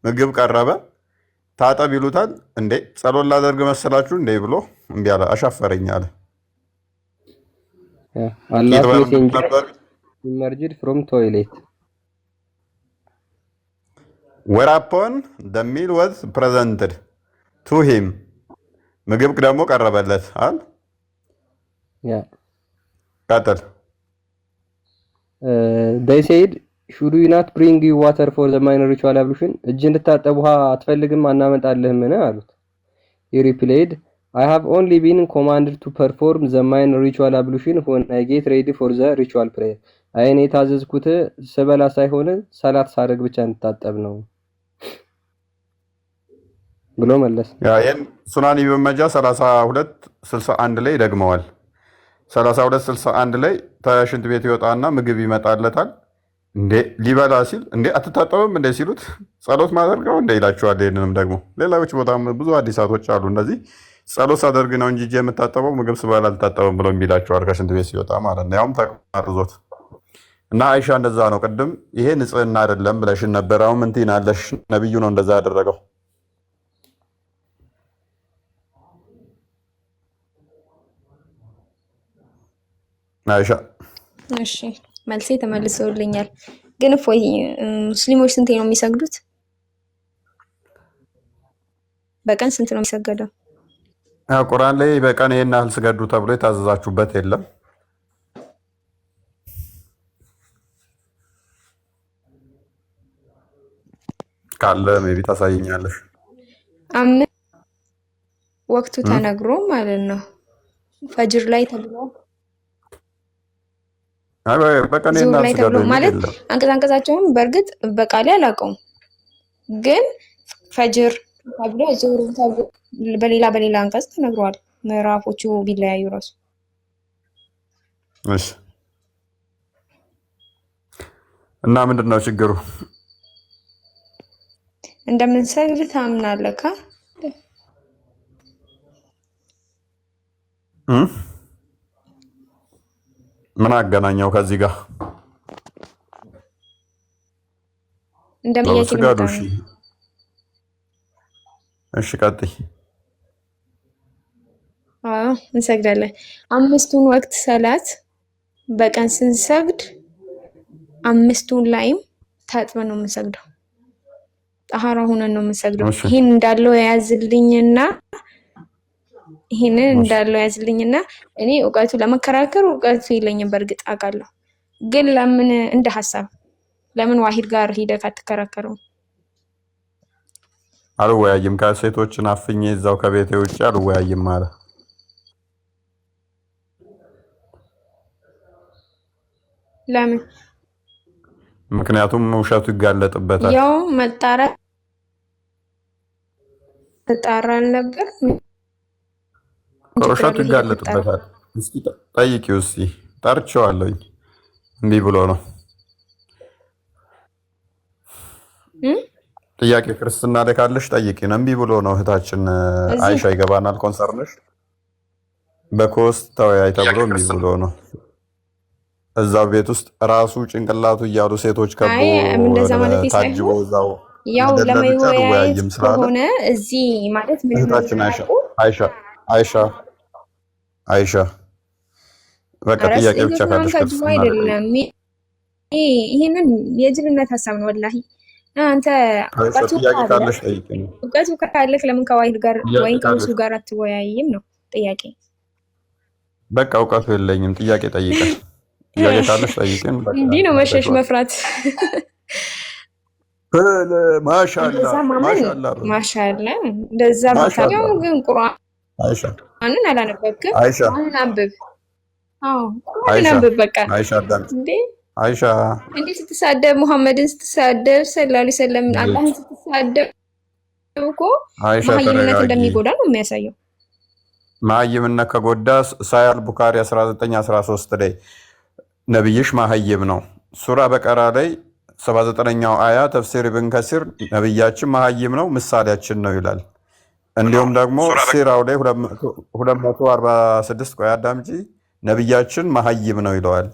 ምግብ ቀረበ። ታጠብ ይሉታል። እንዴ ጸሎት ላደርግ መሰላችሁ እንዴ ብሎ እምቢ አለ። አሻፈረኝ አለ። ኢመርጅድ ፍሮም ቶይሌት ወራፖን the meal was presented to him ምግብ ደግሞ ቀረበለት አል ቀጥል they said should we not bring you water for the minor ritual ablution እጅ እንድታጠብ ውሃ አትፈልግም አናመጣልህም አሉት he replied I have only been commanded to perform the minor ritual ablution when I get ready for the ritual prayer አይኔ ታዘዝኩት ስበላ ሳይሆን ሰላት ሳደርግ ብቻ እንድታጠብ ነው ብሎ መለስ። ይሄን ሱናን ኢብን ማጃ 3261 ላይ ደግመዋል። 3261 ላይ ተሽንት ቤት ይወጣና ምግብ ይመጣለታል። እንዴ ሊበላ ሲል እንዴ አትታጠብም እንዴ ሲሉት ጸሎት ማድረገው እንዴ ይላቸዋል። ይሄንንም ደግሞ ሌላዎች ቦታም ብዙ ሐዲሳቶች አሉ እንደዚህ ጸሎት ሳደርግ ነው እንጂ የምታጠበው ምግብ ስበላ አልታጠብም ብሎ የሚላቸዋል ከሽንት ቤት ሲወጣ ማለት ነው። ያውም ተቀርዞት እና አይሻ እንደዛ ነው። ቅድም ይሄ ንጽህና አይደለም ብለሽን ነበር። አሁን ምን ትይናለሽ? ነብዩ ነው እንደዛ ያደረገው። አይሻ እሺ መልሴ ተመልሶልኛል። ግን እፎይ ሙስሊሞች ስንቴ ነው የሚሰግዱት? በቀን ስንት ነው የሚሰገደው? ቁርአን ላይ በቀን ይሄን ያህል ስገዱ ተብሎ የታዘዛችሁበት የለም። ካለ ሜቢ ታሳየኛለሽ። ወቅቱ ተነግሮ ማለት ነው ፈጅር ላይ ተብሎ በቀን ዙር ላይ ተብሎ ማለት አንቀጻቸውን በእርግጥ በቃሌ አላውቀውም፣ ግን ፈጅር ተብሎ ዙር ተብሎ በሌላ አንቀጽ ተነግሯል። ምዕራፎቹ ቢለያዩ ራሱ እሺ። እና ምንድነው ችግሩ? እንደምንሰግድ ታምናለህ? ምን አገናኘው ከዚህ ጋር? እንደምያቂ እሺ ቀጥይ። እንሰግዳለን። አምስቱን ወቅት ሰላት በቀን ስንሰግድ አምስቱን ላይም ታጥበን ነው የምንሰግደው። ጣሃራ ሆነን ነው የምንሰግደው። ይሄን እንዳለው ያዝልኝና እኔ እውቀቱ ለመከራከር እውቀቱ የለኝም። በእርግጥ አውቃለሁ፣ ግን ለምን እንደ ሐሳብ ለምን ዋሂድ ጋር ሂደህ አትከራከረው? አልወያይም ከሴቶችን አፍኜ እዛው ከቤቴ ውጭ አልወያይም አለ። ለምን? ምክንያቱም ውሸቱ ይጋለጥበታል። ያው መጣራት ነበር። ውሸቱ ይጋለጥበታል። እስኪ ጠይቂው። እስኪ ጠርቼዋለሁኝ እምቢ ብሎ ነው። ጥያቄ ክርስትና ላይ ካለሽ ጠይቂን። እምቢ ብሎ ነው። እህታችን አይሻ ይገባናል። ኮንሰርንሽ በኮስት ተወያይ ተብሎ እምቢ ብሎ ነው። እዛው ቤት ውስጥ ራሱ ጭንቅላቱ እያሉ ሴቶች ከቦ ታጅቦ እዛው ያው ለመወያየት ከሆነ እዚህ ማለት ምን እህታችን አይሻ በቃ ጥያቄ ብቻ ካለሽ አይደለም። ይሄንን የጅልነት ሀሳብ ነው ወላሂ። አንተ እውቀቱ ጥያቄ ካለ ካለሽ ጠይቂ ነው። እውቀቱ ካለክ ለምን ከዋሂድ ጋር ጥያቄ ወይም ከእሱ ካለሽ ጋር አትወያይም ነው ጥያቄ። በቃ እውቀቱ የለኝም። ጥያቄ ጠይቀን ጥያቄ ካለሽ ጠይቅን። እንዲህ ነው መሸሽ መፍራት። ማሻላ እንደዛ ማመን ማሻላ ማሻአላ እንደዛ ብታየው ግን አይሻ ቁርአንን አላነበብክም። አይሻ ቁርአንን አንብብ። አዎ ቁርአንን አይሻ አንብብ። በቃ አይሻ አዳምጪ። እንዴ አይሻ እንዴ ስትሳደብ ሙሐመድን ስትሳደብ ሰለላሁ ዐለይሂ ወሰለም አላህን ስትሳደብ እኮ አይሻ መሀይምነት ተረጋጊ። እንደሚጎዳ ነው የሚያሳየው። መሀይምነት ከጎዳ ሳያል ቡካሪ 1913 ላይ ነብይሽ መሀይም ነው። ሱራ በቀራ ላይ 79ኛው አያ ተፍሲር ኢብን ከሲር ነብያችን መሀይም ነው ምሳሌያችን ነው ይላል። እንዲሁም ደግሞ ሲራው ላይ 246 ቆይ አዳምጪ ነብያችን መሀይም ነው ይለዋል።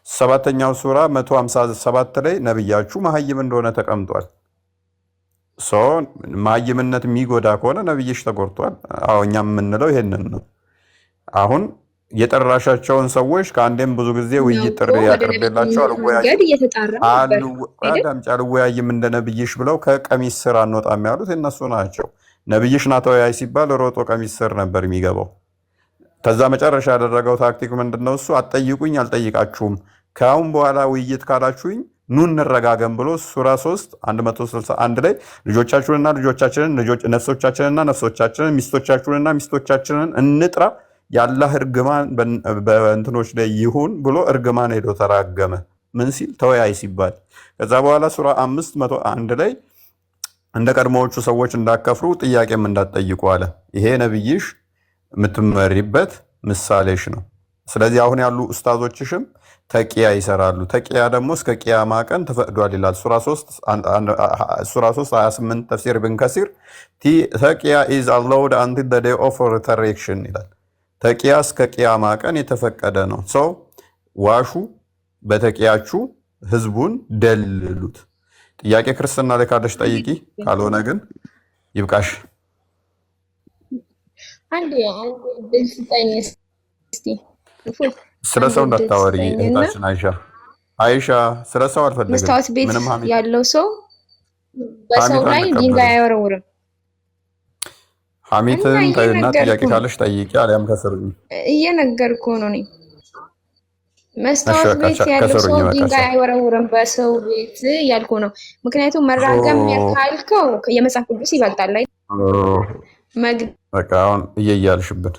ሰባተኛው ሱራ 157 ላይ ነብያችሁ መሀይም እንደሆነ ተቀምጧል። መሀይምነት የሚጎዳ ከሆነ ነብይሽ ተጎድቷል። አዎ እኛም የምንለው ይሄንን ነው። አሁን የጠራሻቸውን ሰዎች ከአንዴም ብዙ ጊዜ ውይይት ጥሪ ያቀርብላቸው አልወያይም እንደ ነብይሽ ብለው ከቀሚስ ስር አንወጣም ያሉት የነሱ ናቸው። ነብይሽ ና ተወያይ ሲባል ሮጦ ቀሚስ ስር ነበር የሚገባው። ከዛ መጨረሻ ያደረገው ታክቲክ ምንድነው? እሱ አትጠይቁኝ አልጠይቃችሁም፣ ከአሁን በኋላ ውይይት ካላችሁኝ ኑ እንረጋገም ብሎ ሱራ 3 161 ላይ ልጆቻችሁንና ልጆቻችንን ነፍሶቻችንና ነፍሶቻችንን ሚስቶቻችሁንና ሚስቶቻችንን እንጥራ የአላህ እርግማን በእንትኖች ላይ ይሁን ብሎ እርግማን ሄዶ ተራገመ። ምን ሲል ተወያይ ሲባል። ከዛ በኋላ ሱራ 501 ላይ እንደ ቀድሞዎቹ ሰዎች እንዳከፍሩ ጥያቄም እንዳትጠይቁ አለ። ይሄ ነብይሽ የምትመሪበት ምሳሌሽ ነው። ስለዚህ አሁን ያሉ ኡስታዞችሽም ተቂያ ይሰራሉ። ተቂያ ደግሞ እስከ ቂያማ ቀን ተፈቅዷል ይላል ሱራ 3 28 ተፍሲር ኢብን ከሲር ተቂያ ኢዝ አላውድ አንቲል ዘ ዴይ ኦፍ ሪዘሬክሽን ይላል። ተቂያ እስከ ቂያማ ቀን የተፈቀደ ነው። ሰው ዋሹ፣ በተቂያችሁ ህዝቡን ደልሉት። ጥያቄ ክርስትና ላይ ካለሽ ጠይቂ፣ ካልሆነ ግን ይብቃሽ። ስለ ሰው እንዳታወሪ እህታችን አይሻ ስለ ሰው አልፈልግም። መስታወት ቤት ያለው ሰው በሰው ላይ ድንጋይ አይወረውርም። ሐሚትን ተይና ጥያቄ ካለሽ ጠይቂ፣ አሊያም ከስሩኝ። እየነገርኩህ ነው እኔ። መስታወት ቤት ያለው ሰው ድንጋይ አይወረውርም በሰው ቤት ያልኩህ ነው። ምክንያቱም መራገም ካልከው የመጽሐፍ ቅዱስ ይበልጣል ላይ በቃ አሁን እየያልሽብን።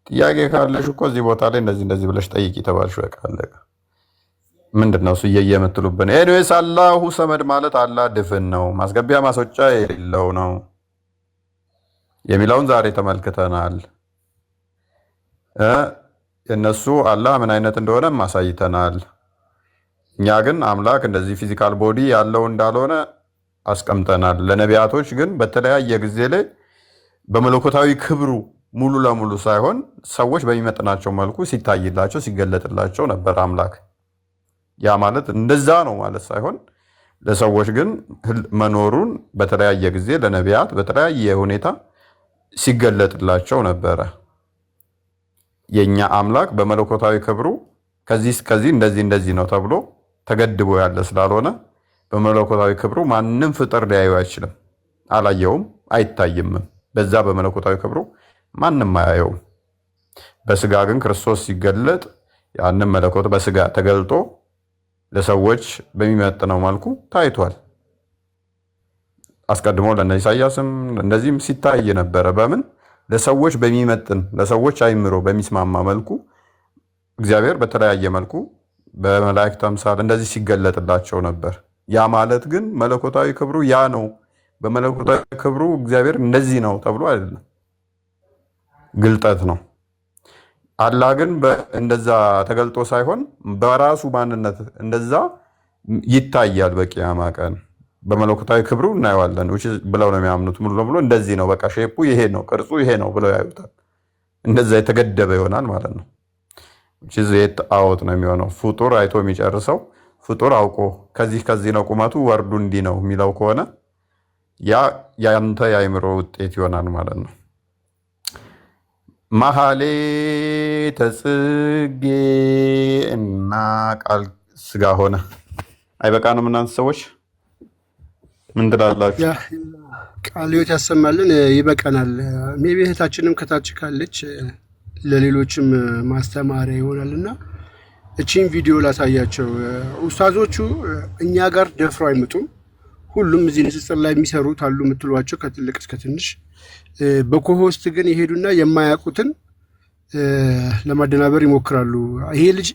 ጥያቄ ካለሽ እኮ እዚህ ቦታ ላይ እንደዚህ ብለሽ ጠይቂ ተባልሽ። በቃ አለቀ። ምንድን ነው እሱ እየየ የምትሉብን? ኤኒዌይስ አላሁ ሰመድ ማለት አላህ ድፍን ነው፣ ማስገቢያ ማስወጫ የሌለው ነው የሚለውን ዛሬ ተመልክተናል። የነሱ አላህ ምን አይነት እንደሆነ ማሳይተናል። እኛ ግን አምላክ እንደዚህ ፊዚካል ቦዲ ያለው እንዳልሆነ አስቀምጠናል። ለነቢያቶች ግን በተለያየ ጊዜ ላይ በመለኮታዊ ክብሩ ሙሉ ለሙሉ ሳይሆን ሰዎች በሚመጥናቸው መልኩ ሲታይላቸው ሲገለጥላቸው ነበር አምላክ። ያ ማለት እንደዛ ነው ማለት ሳይሆን ለሰዎች ግን መኖሩን በተለያየ ጊዜ ለነቢያት በተለያየ ሁኔታ ሲገለጥላቸው ነበረ። የኛ አምላክ በመለኮታዊ ክብሩ ከዚህ እንደዚህ ነው ተብሎ ተገድቦ ያለ ስላልሆነ በመለኮታዊ ክብሩ ማንም ፍጥር ሊያዩ አይችልም። አላየውም፣ አይታይምም። በዛ በመለኮታዊ ክብሩ ማንም አያየውም። በስጋ ግን ክርስቶስ ሲገለጥ ያንን መለኮት በስጋ ተገልጦ ለሰዎች በሚመጥነው መልኩ ታይቷል። አስቀድሞ ለነ ኢሳያስም እንደዚህም ሲታይ ነበረ። በምን ለሰዎች በሚመጥን ለሰዎች አይምሮ በሚስማማ መልኩ እግዚአብሔር በተለያየ መልኩ በመላእክት አምሳል እንደዚህ ሲገለጥላቸው ነበር። ያ ማለት ግን መለኮታዊ ክብሩ ያ ነው፣ በመለኮታዊ ክብሩ እግዚአብሔር እንደዚህ ነው ተብሎ አይደለም፣ ግልጠት ነው። አላህ ግን እንደዛ ተገልጦ ሳይሆን በራሱ ማንነት እንደዛ ይታያል። በቂያማ ቀን በመለኮታዊ ክብሩ እናየዋለን ብለው ነው የሚያምኑት። ሙሉ ለሙሉ እንደዚህ ነው፣ በቃ ሼፑ ይሄ ነው፣ ቅርጹ ይሄ ነው ብለው ያዩታል። እንደዛ የተገደበ ይሆናል ማለት ነው። ጣዖት ነው የሚሆነው። ፍጡር አይቶ የሚጨርሰው ፍጡር አውቆ ከዚህ ነው ቁመቱ ወርዱ እንዲህ ነው የሚለው ከሆነ ያ ያንተ የአእምሮ ውጤት ይሆናል ማለት ነው። ማህሌተ ጽጌ እና ቃል ስጋ ሆነ። አይበቃንም እናንተ ሰዎች? ምን ትላላችሁ? ያ ቃለ ሕይወት ያሰማልን። ይበቃናል። ሜቢ እህታችንም ከታች ካለች ለሌሎችም ማስተማሪያ ይሆናልና እቺን ቪዲዮ ላሳያቸው። ኡስታዞቹ እኛ ጋር ደፍረው አይመጡም። ሁሉም እዚህ ንጽጽር ላይ የሚሰሩት አሉ የምትሏቸው ከትልቅ እስከ ትንሽ። በኮሆስት ግን ይሄዱና የማያውቁትን ለማደናበር ይሞክራሉ። ይሄ ልጅ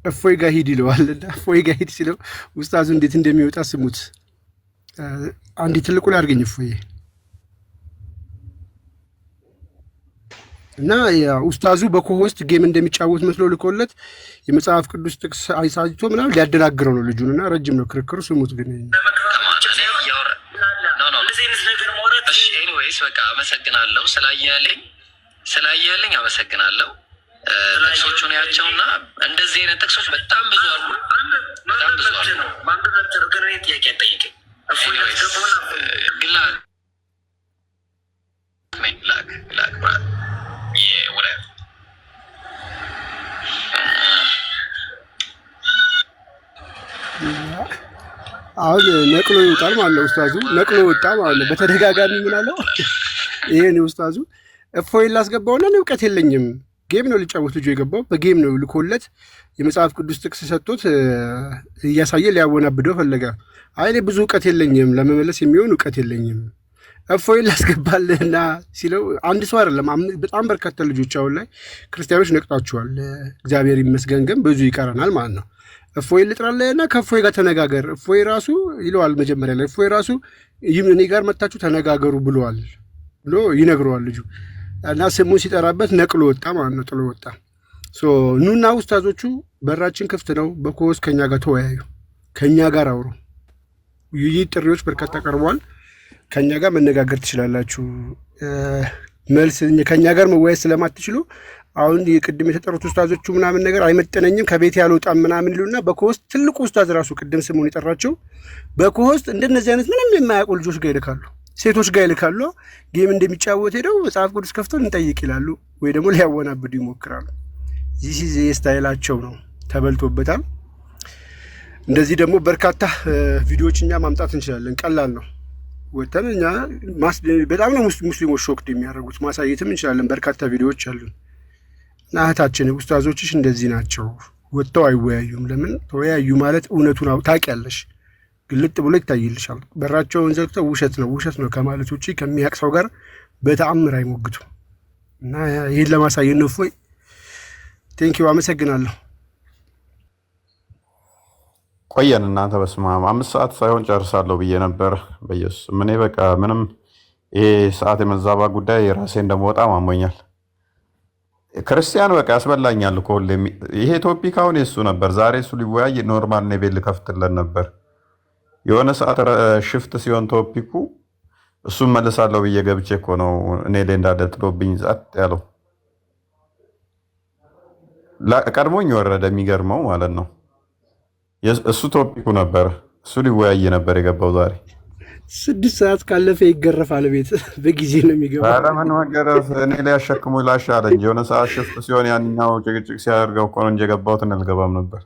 እፎይ ጋር ሂድ ይለዋል። እፎይ ጋር ሂድ ሲለው ኡስታዙ እንዴት እንደሚወጣ ስሙት። አንዲ ትልቁ ላይ አድርገኝ እፎይ እና ኡስታዙ በኮሆስት ጌም እንደሚጫወት መስሎ ልኮለት የመጽሐፍ ቅዱስ ጥቅስ አይሳጅቶ ምናምን ሊያደናግረው ነው ልጁን። እና ረጅም ነው ክርክሩ፣ ስሙት ግን በቃ አመሰግናለሁ ስላየልኝ አመሰግናለሁ። ጥቅሶቹን ያቸውና እንደዚህ አይነት ጥቅሶች በጣም ብዙ አሉ። ጥያቄ ጠይቀኝ አሁን ነቅሎ ይወጣል ማለት ነው። ኡስታዙ ነቅሎ ወጣ ማለት ነው። በተደጋጋሚ ምን አለው? ይሄን ኡስታዙ እፎይ ላስገባውና እውቀት የለኝም ጌም ነው ሊጫወት ልጁ የገባው በጌም ነው ልኮለት የመጽሐፍ ቅዱስ ጥቅስ ሰጥቶት እያሳየ ሊያወናብደው ፈለገ። አይ እኔ ብዙ እውቀት የለኝም ለመመለስ የሚሆን እውቀት የለኝም እፎይ ላስገባልህና ሲለው አንድ ሰው አይደለም በጣም በርካታ ልጆች አሁን ላይ ክርስቲያኖች ነቅጣቸዋል። እግዚአብሔር ይመስገን፣ ግን ብዙ ይቀረናል ማለት ነው። እፎይ ልጥራለህና ከእፎይ ጋር ተነጋገር። እፎይ ራሱ ይለዋል መጀመሪያ ላይ እፎይ ራሱ እኔ ጋር መታችሁ ተነጋገሩ ብሎ ይነግረዋል ልጁ እና ስሙን ሲጠራበት ነቅሎ ወጣ ማለት ነው፣ ጥሎ ወጣ። ኑና ኡስታዞቹ በራችን ክፍት ነው፣ በኮስ ከኛ ጋር ተወያዩ፣ ከኛ ጋር አውሩ። ውይይት ጥሪዎች በርካታ ቀርበዋል። ከኛ ጋር መነጋገር ትችላላችሁ። መልስ ከኛ ጋር መወያየት ስለማትችሉ አሁን ቅድም የተጠሩት ኡስታዞቹ ምናምን ነገር አይመጠነኝም ከቤት ያልወጣም ምናምን ይሉና በኮስ ትልቁ ኡስታዝ ራሱ ቅድም ስሙን የጠራቸው በኮስ እንደነዚህ አይነት ምንም የማያውቁ ልጆች ጋር ይልካሉ፣ ሴቶች ጋር ይልካሉ። ጌም እንደሚጫወት ሄደው መጽሐፍ ቅዱስ ከፍተው እንጠይቅ ይላሉ፣ ወይ ደግሞ ሊያወናብዱ ይሞክራሉ። ይህ ስታይላቸው ነው፣ ተበልቶበታል። እንደዚህ ደግሞ በርካታ ቪዲዮዎች እኛ ማምጣት እንችላለን፣ ቀላል ነው። ወተን እኛ በጣም ነው ሙስሊሞች ሾክድ የሚያደርጉት፣ ማሳየትም እንችላለን። በርካታ ቪዲዮዎች አሉን። እና እህታችን ኡስታዞችሽ እንደዚህ ናቸው፣ ወጥተው አይወያዩም። ለምን ተወያዩ ማለት እውነቱን ታውቂያለሽ፣ ግልጥ ብሎ ይታይልሻል። በራቸውን ዘግተው ውሸት ነው ከማለት ውጭ ከሚያውቅ ሰው ጋር በተአምር አይሞግቱ። እና ይህን ለማሳየት ነው። እፎይ ቴንኪው፣ አመሰግናለሁ። ቆየን እናንተ በስመ አብ 5 ሰዓት ሳይሆን ጨርሳለሁ ብዬ ነበር። በኢየሱስ እኔ በቃ ምንም ይሄ ሰዓት የመዛባ ጉዳይ የራሴን ደግሞ በጣም አሞኛል። ክርስቲያን በቃ ያስበላኛል እኮ ሁሌም። ይሄ ቶፒክ አሁን የሱ ነበር። ዛሬ እሱ ሊወያይ ኖርማል ነው ቤል ከፍትለን ነበር። የሆነ ሰዓት ሽፍት ሲሆን ቶፒኩ እሱን መልሳለሁ ብዬ ገብቼ እኮ ነው እኔ ላይ እንዳለ ጥሎብኝ ጸጥ ያለው። ቀድሞኝ ወረደ። የሚገርመው ማለት ነው እሱ ቶፒኩ ነበር። እሱ ሊወያይ ነበር የገባው ዛሬ 6 ሰዓት ካለፈ ይገረፋል። ቤት በጊዜ ነው የሚገባው። ለምን መገረፍ? እኔ ላይ አሸክሞ ላሻለ እንጂ የሆነ ሰዓት ሽፍት ሲሆን ያንኛው ጭቅጭቅ ሲያደርገው እኮ ነው እንጂ የገባሁት አልገባም ነበር።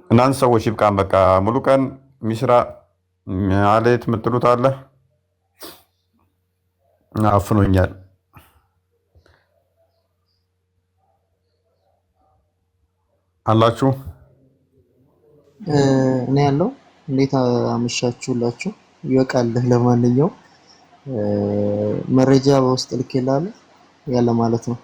እናንተ ሰዎች ይብቃን በቃ። ሙሉ ቀን ሚስራ አሌት የምትሉት አለ አፍኖኛል። አላችሁ እኔ ያለው እንዴት አመሻችሁላችሁ? ይወቃልህ። ለማንኛውም መረጃ በውስጥ ልኬላለሁ ያለ ማለት ነው።